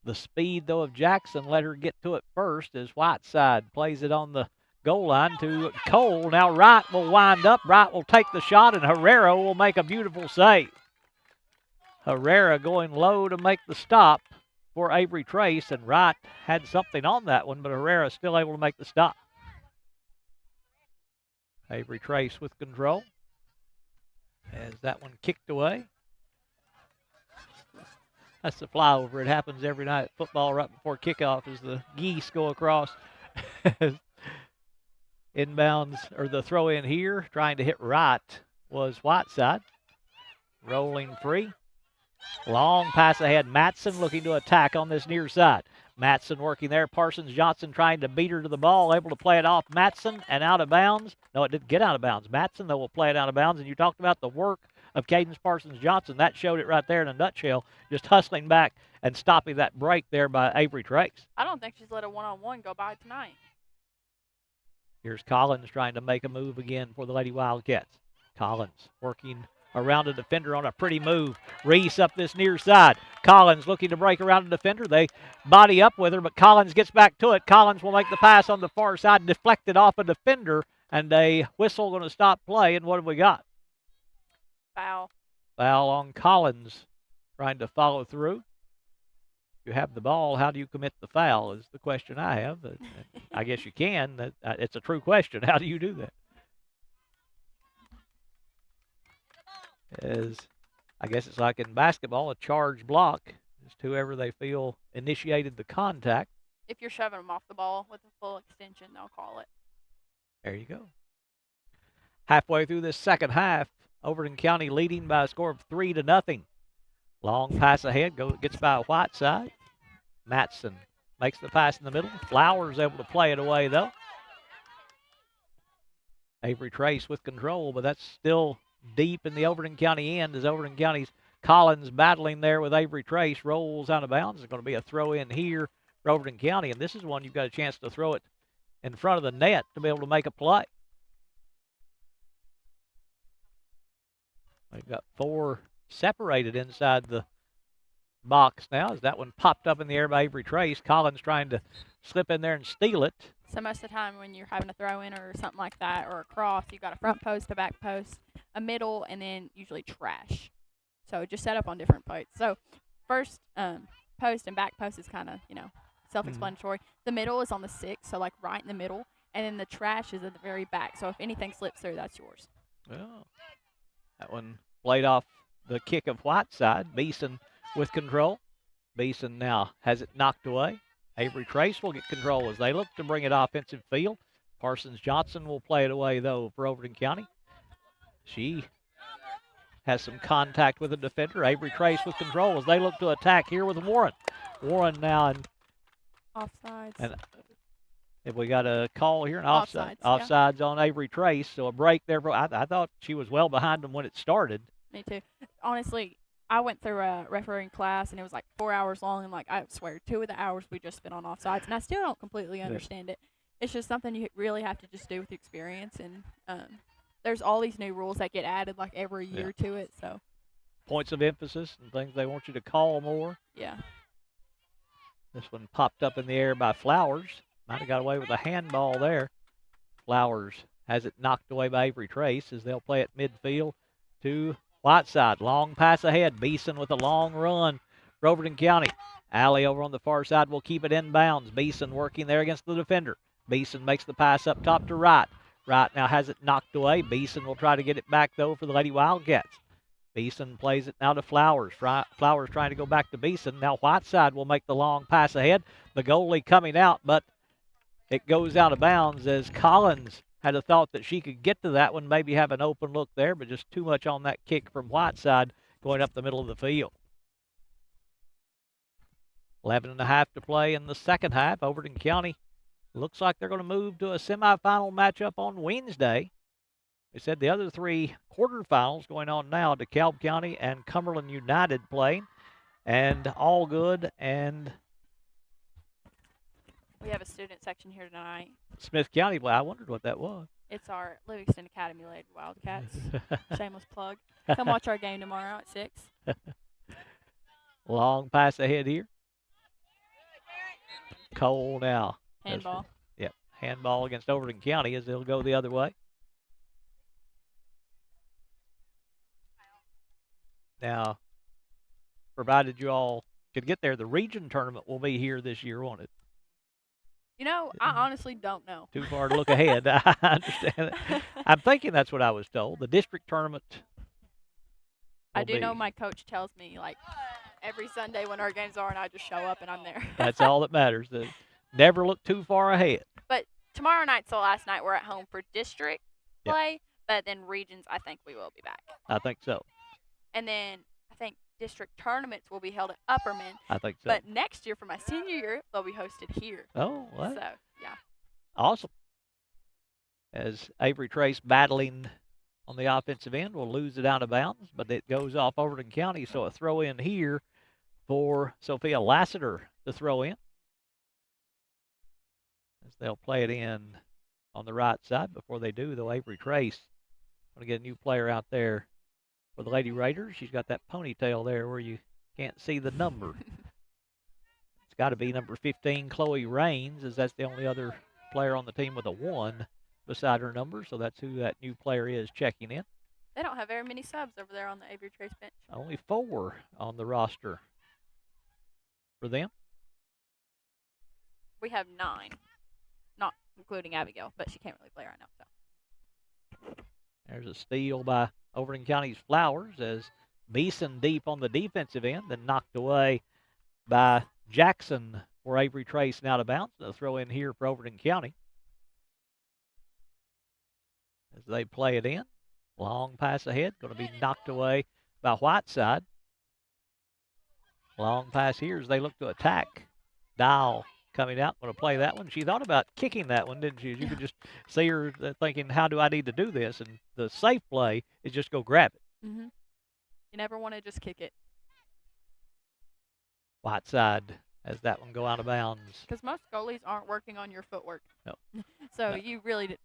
The speed, though, of Jackson let her get to it first as Whiteside plays it on the goal line to Cole. Now Wright will wind up. Wright will take the shot, and Herrera will make a beautiful save. Herrera going low to make the stop for Avery Trace, and Wright had something on that one, but Herrera still able to make the stop. Avery Trace with control as that one kicked away. That's the flyover. It happens every night at football right before kickoff as the geese go across. Inbounds, or the throw in here, trying to hit right was Whiteside. Rolling free. Long pass ahead. Matson looking to attack on this near side. Matson working there. Parsons Johnson trying to beat her to the ball. Able to play it off Matson and out of bounds. No, it didn't get out of bounds. Matson, though, will play it out of bounds. And you talked about the work of Cadence Parsons Johnson. That showed it right there in a nutshell. Just hustling back and stopping that break there by Avery Trace. I don't think she's let a one-on-one go by tonight. Here's Collins trying to make a move again for the Lady Wildcats. Collins working around a defender on a pretty move. Reese up this near side. Collins looking to break around a defender. They body up with her, but Collins gets back to it. Collins will make the pass on the far side, deflected off a defender, and a whistle going to stop play. And what have we got? Foul. Foul on Collins, trying to follow through. If you have the ball, how do you commit the foul is the question I have. I guess you can. It's a true question. How do you do that? As I guess it's like in basketball, a charge block is whoever they feel initiated the contact. If you're shoving them off the ball with a full extension, they'll call it. There you go. Halfway through this second half, Overton County leading by a score of 3-0. Long pass ahead, gets by Whiteside. Matson makes the pass in the middle. Flowers able to play it away, though. Avery Trace with control, but that's still deep in the Overton County end as Overton County's Collins battling there with Avery Trace. Rolls out of bounds. There's going to be a throw in here for Overton County, and this is one you've got a chance to throw it in front of the net to be able to make a play. We've got 4 separated inside the box now as that one popped up in the air by Avery Trace. Collins trying to slip in there and steal it. So most of the time when you're having a throw in or something like that or a cross, you've got a front post, a back post, a middle, and then usually trash. So just set up on different posts. So first post and back post is kind of, self-explanatory. The middle is on the 6, so like right in the middle, and then the trash is at the very back. So if anything slips through, that's yours. Well, that one played off the kick of Whiteside. Beeson with control. Beeson now has it knocked away. Avery Trace will get control as they look to bring it offensive field. Parsons Johnson will play it away, though, for Overton County. She has some contact with the defender. Avery Trace with control as they look to attack here with Warren. Warren now in offsides. And have we got a call here? An offside. Offsides, Offsides on Avery Trace. So a break there. I thought she was well behind them when it started. Me too. Honestly, I went through a refereeing class, and it was like 4 hours long, and I swear 2 of the hours we just spent on offsides, and I still don't completely understand it. It's just something you really have to just do with experience, and there's all these new rules that get added like every year to it. So points of emphasis and things they want you to call more. Yeah. This one popped up in the air by Flowers. Might have got away with a handball there. Flowers has it knocked away by Avery Trace as they'll play it midfield to Whiteside. Long pass ahead. Beeson with a long run for Overton County. Alley over on the far side will keep it in bounds. Beeson working there against the defender. Beeson makes the pass up top to Wright. Wright now has it knocked away. Beeson will try to get it back, though, for the Lady Wildcats. Beeson plays it now to Flowers. Flowers trying to go back to Beeson. Now Whiteside will make the long pass ahead. The goalie coming out, but it goes out of bounds as Collins had a thought that she could get to that one, maybe have an open look there, but just too much on that kick from Whiteside going up the middle of the field. 11.5 to play in the second half. Overton County looks like they're going to move to a semifinal matchup on Wednesday. They said the other three quarterfinals going on now. DeKalb County and Cumberland United playing, and Allgood and We have a student section here tonight. Smith County play. I wondered what that was. It's our Livingston Academy led Wildcats. Shameless plug. Come watch our game tomorrow at 6. Long pass ahead here. Cole now. Handball. Yep, handball against Overton County as they'll go the other way. Now, provided you all could get there, the region tournament will be here this year, won't it? You know, I honestly don't know. Too far to look ahead. I understand it. I'm thinking that's what I was told. The district tournament. I will do know be. my coach tells me, like, every Sunday when our games are, and I just show up and I'm there. That's all that matters. Never look too far ahead. But tomorrow night's the last night we're at home for district Yep. play, but then regions, I think we will be back. I think so. And then I think district tournaments will be held at Upperman. I think so. But next year, for my senior year, they'll be hosted here. Oh, what? So, yeah. Awesome. As Avery Trace battling on the offensive end will lose it out of bounds, but it goes off Overton County, so a throw in here for Sophia Lassiter to throw in. As they'll play it in on the right side. Before they do, though, Avery Trace going to get a new player out there for the Lady Raiders. She's got that ponytail there where you can't see the number. It's got to be number 15, Chloe Raines, as that's the only other player on the team with a 1 beside her number. So that's who that new player is checking in. They don't have very many subs over there on the Avery Trace bench. Only 4 on the roster for them. We have 9, not including Abigail, but she can't really play right now. So There's a steal by Overton County's Flowers as Beeson deep on the defensive end, then knocked away by Jackson for Avery Trace and out of bounds. They'll throw in here for Overton County as they play it in. Long pass ahead, going to be knocked away by Whiteside. Long pass here as they look to attack. Dial coming out, going to play that one. She thought about kicking that one, didn't she? You could just see her thinking, how do I need to do this? And the safe play is just go grab it. you never want to just kick it. Whiteside has that one go out of bounds. Because most goalies aren't working on your footwork. No. So No. you really,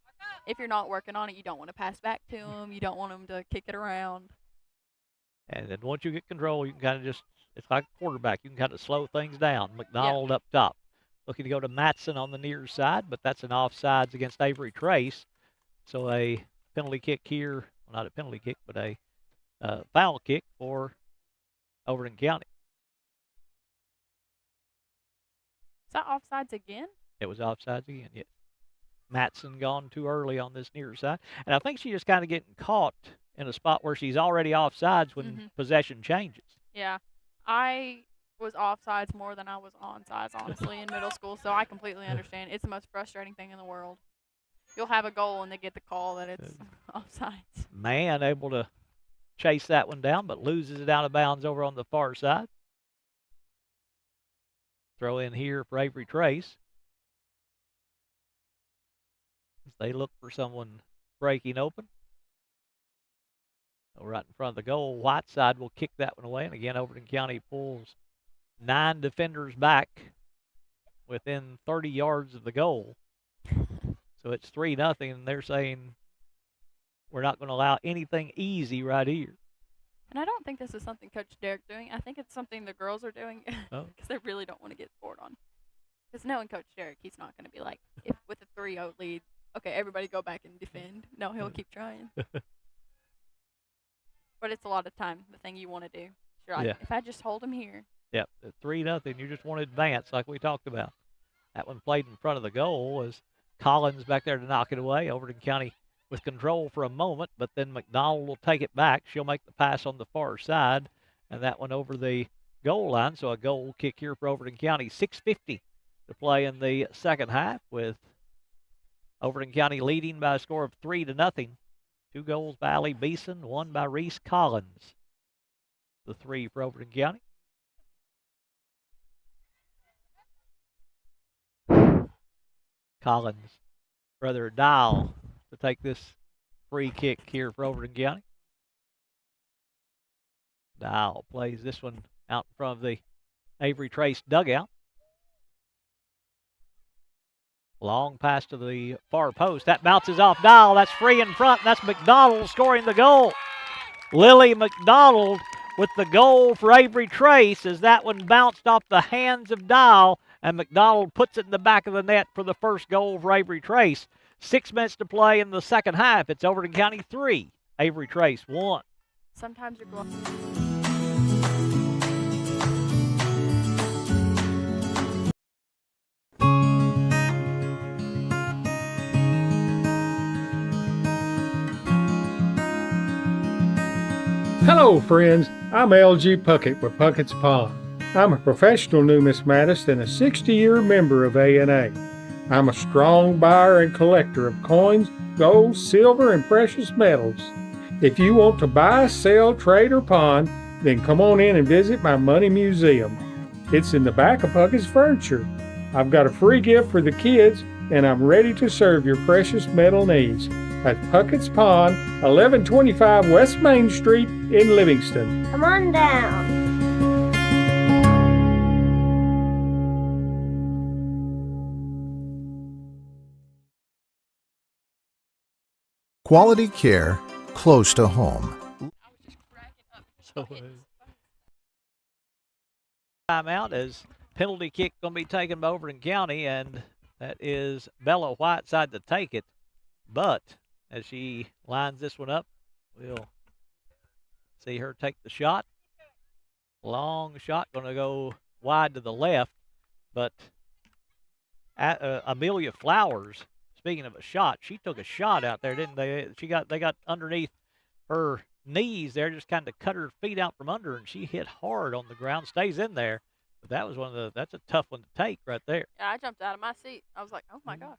if you're not working on it, you don't want to pass back to them. You don't want them to kick it around. And then once you get control, you can kind of just, it's like a quarterback. You can kind of slow things down. McDonald up top. Looking to go to Matson on the near side, but that's an offsides against Avery Trace. So a penalty kick here, well, not a penalty kick, but a foul kick for Overton County. Is that offsides again? It was offsides again, yes. Matson gone too early on this near side. And I think she's just kind of getting caught in a spot where she's already offsides when possession changes. Yeah. I was offsides more than I was onsides, honestly, in middle school, so I completely understand. It's the most frustrating thing in the world. You'll have a goal and they get the call that it's offsides. Man able to chase that one down, but loses it out of bounds over on the far side. Throw in here for Avery Trace. As they look for someone breaking open. So right in front of the goal, Whiteside will kick that one away. And again, Overton County pulls 9 defenders back within 30 yards of the goal. So it's 3-0, and they're saying we're not going to allow anything easy right here. And I don't think this is something Coach Derek's doing. I think it's something the girls are doing because Oh. they really don't want to get scored on. Because knowing Coach Derek, he's not going to be like, if with a 3-0 lead, okay, everybody go back and defend. No, he'll keep trying. But it's a lot of time, the thing you want to do. You're like, Yeah. if I just hold him here. Yep, at 3-0. You just want to advance like we talked about. That one played in front of the goal as Collins back there to knock it away. Overton County with control for a moment, but then McDonald will take it back. She'll make the pass on the far side, and that one over the goal line. So a goal kick here for Overton County. 6:50 to play in the second half, with Overton County leading by a score of 3-0. 2 goals by Allie Beeson, 1 by Reese Collins. The 3 for Overton County. Collins, brother Dial, to take this free kick here for Overton County. Dial plays this one out in front of the Avery Trace dugout. Long pass to the far post. That bounces off Dial. That's free in front. That's McDonald scoring the goal. Lily McDonald with the goal for Avery Trace as that one bounced off the hands of Dial, and McDonald puts it in the back of the net for the first goal for Avery Trace. 6 minutes to play in the second half. It's Overton County 3, Avery Trace 1. Sometimes you're going. Hello, friends. I'm L.G. Puckett with Puckett's Pond. I'm a professional numismatist and a 60-year member of A&A. I'm a strong buyer and collector of coins, gold, silver, and precious metals. If you want to buy, sell, trade, or pawn, then come on in and visit my money museum. It's in the back of Puckett's Furniture. I've got a free gift for the kids, and I'm ready to serve your precious metal needs. At Puckett's Pond, 1125 West Main Street in Livingston. Come on down. Quality care close to home. So, timeout as penalty kick going to be taken by Overton County, and that is Bella Whiteside to take it. But as she lines this one up, we'll see her take the shot. Long shot, going to go wide to the left, but Amelia Flowers, speaking of a shot, she took a shot out there, didn't they? They got underneath her knees there, just kind of cut her feet out from under, and she hit hard on the ground, stays in there. But that was that's a tough one to take right there. Yeah, I jumped out of my seat. I was like, oh my gosh.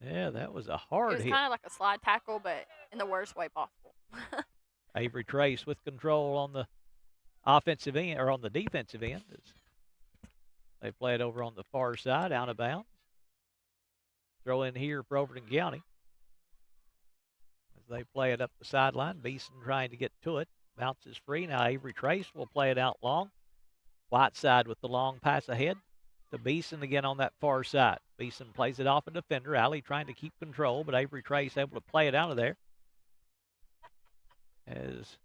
Yeah, that was a It hard was hit. kind of like a slide tackle, but in the worst way possible. Avery Trace with control on the offensive end, or on the defensive end. They play it over on the far side, out of bounds. Throw in here for Overton County. As they play it up the sideline, Beeson trying to get to it. Bounces free. Now Avery Trace will play it out long. Whiteside with the long pass ahead to Beeson again on that far side. Beeson plays it off a defender. Allie trying to keep control, but Avery Trace able to play it out of there. As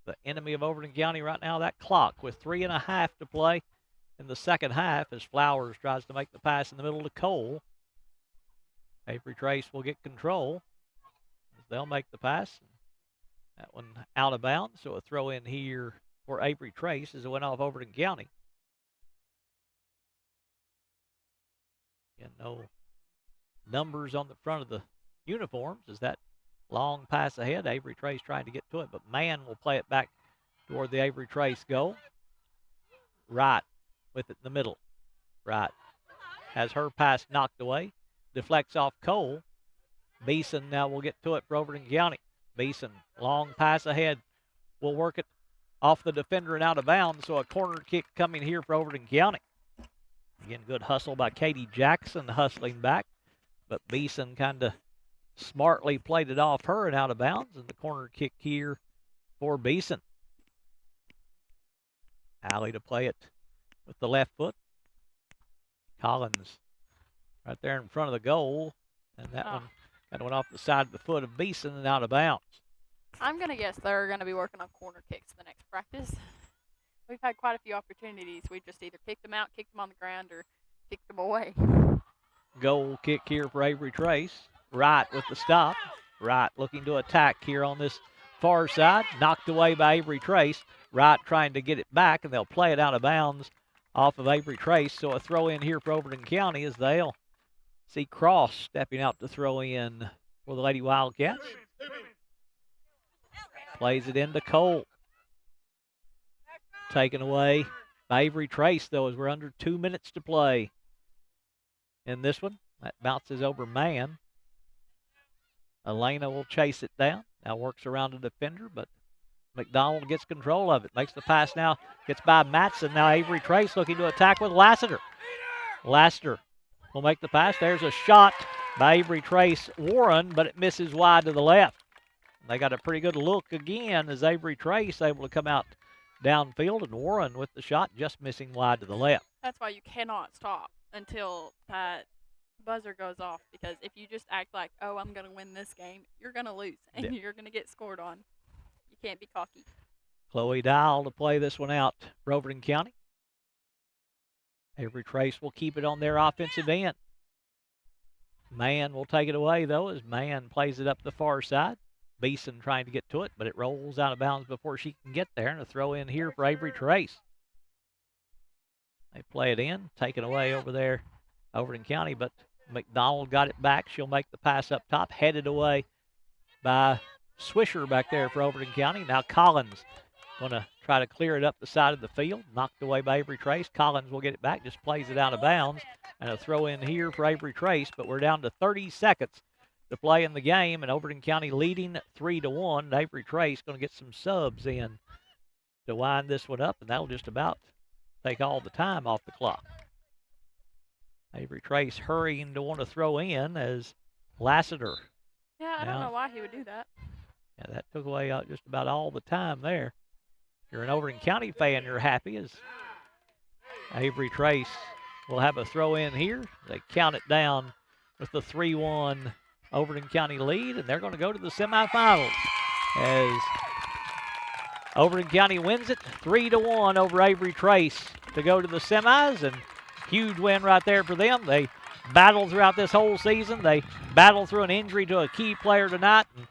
the enemy of Overton County right now, that clock, with 3.5 to play in the second half, as Flowers tries to make the pass in the middle to Cole. Avery Trace will get control as they'll make the pass. That one out of bounds, so a throw in here for Avery Trace as it went off Overton County. Again, no numbers on the front of the uniforms as that long pass ahead. Avery Trace trying to get to it, but Mann will play it back toward the Avery Trace goal. Wright with it in the middle. Wright has her pass knocked away. Deflects off Cole. Beeson now will get to it for Overton County. Beeson, long pass ahead. Will work it off the defender and out of bounds, so a corner kick coming here for Overton County. Again, good hustle by Katie Jackson, hustling back, but Beeson kind of smartly played it off her and out of bounds, and the corner kick here for Beeson. Allie to play it with the left foot. Collins right there in front of the goal, and that one kind of went off the side of the foot of Beeson and out of bounds. I'm going to guess they're going to be working on corner kicks the next practice. We've had quite a few opportunities. We've just either kicked them out, kicked them on the ground, or kicked them away. Goal kick here for Avery Trace. Wright with the stop. Wright looking to attack here on this far side. Knocked away by Avery Trace. Wright trying to get it back, and they'll play it out of bounds off of Avery Trace. So a throw in here for Overton County as they'll see Cross stepping out to throw in for the Lady Wildcats. Plays it into Cole. Taken away by Avery Trace, though, as we're under 2 minutes to play in this one. That bounces over Mann. Elena will chase it down. Now works around a defender, but McDonald gets control of it. Makes the pass now. Gets by Matson. Now Avery Trace looking to attack with Lassiter. Lassiter will make the pass. There's a shot by Avery Trace Warren, but it misses wide to the left. They got a pretty good look again as Avery Trace able to come out downfield, and Warren with the shot just missing wide to the left. That's why you cannot stop until that buzzer goes off, because if you just act like, oh, I'm going to win this game, you're going to lose, and you're going to get scored on. You can't be cocky. Chloe Dial to play this one out for Overton County. Avery Trace will keep it on their offensive end. Mann will take it away, though, as Mann plays it up the far side. Beeson trying to get to it, but it rolls out of bounds before she can get there, and a throw in here for Avery Trace. They play it in, taken away over there, Overton County, but McDonald got it back. She'll make the pass up top, headed away by Swisher back there for Overton County. Now Collins going to try to clear it up the side of the field. Knocked away by Avery Trace. Collins will get it back, just plays it out of bounds. And a throw in here for Avery Trace, but we're down to 30 seconds to play in the game, and Overton County leading 3-1. And Avery Trace going to get some subs in to wind this one up, and that'll just about take all the time off the clock. Avery Trace hurrying to want to throw in as Lassiter. Yeah, I don't know why he would do that. Yeah, that took away just about all the time there. If you're an Overton County fan, you're happy as Avery Trace will have a throw in here. They count it down with the 3-1 Overton County lead, and they're going to go to the semifinals as Overton County wins it 3-1 over Avery Trace to go to the semis, and huge win right there for them. They battled throughout this whole season. They battled through an injury to a key player tonight. And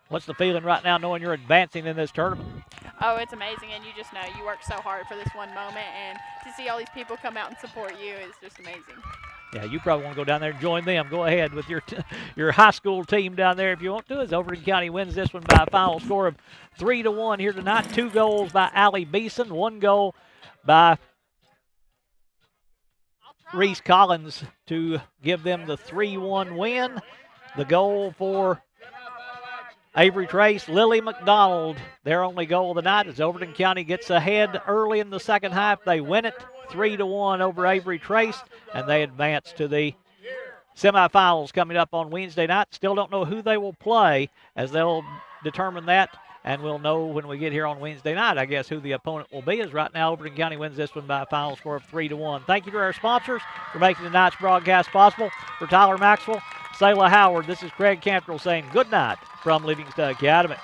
what's the feeling right now knowing you're advancing in this tournament? Oh, it's amazing, and you just know you work so hard for this one moment, and to see all these people come out and support you is just amazing. Yeah, you probably want to go down there and join them. Go ahead with your high school team down there if you want to, as Overton County wins this one by a final score of 3-1 here tonight. 2 goals by Allie Beeson, 1 goal by Reese Collins to give them the 3-1 win. The goal for Avery Trace, Lily McDonald, their only goal of the night as Overton County gets ahead early in the second half. They win it 3-1 over Avery Trace, and they advance to the semifinals coming up on Wednesday night. Still don't know who they will play, as they'll determine that, and we'll know when we get here on Wednesday night, I guess, who the opponent will be, as right now Overton County wins this one by a final score of 3-1. Thank you to our sponsors for making tonight's broadcast possible. For Tyler Maxwell, Sayla Howard, this is Craig Cantrell saying good night from Livingston Academy.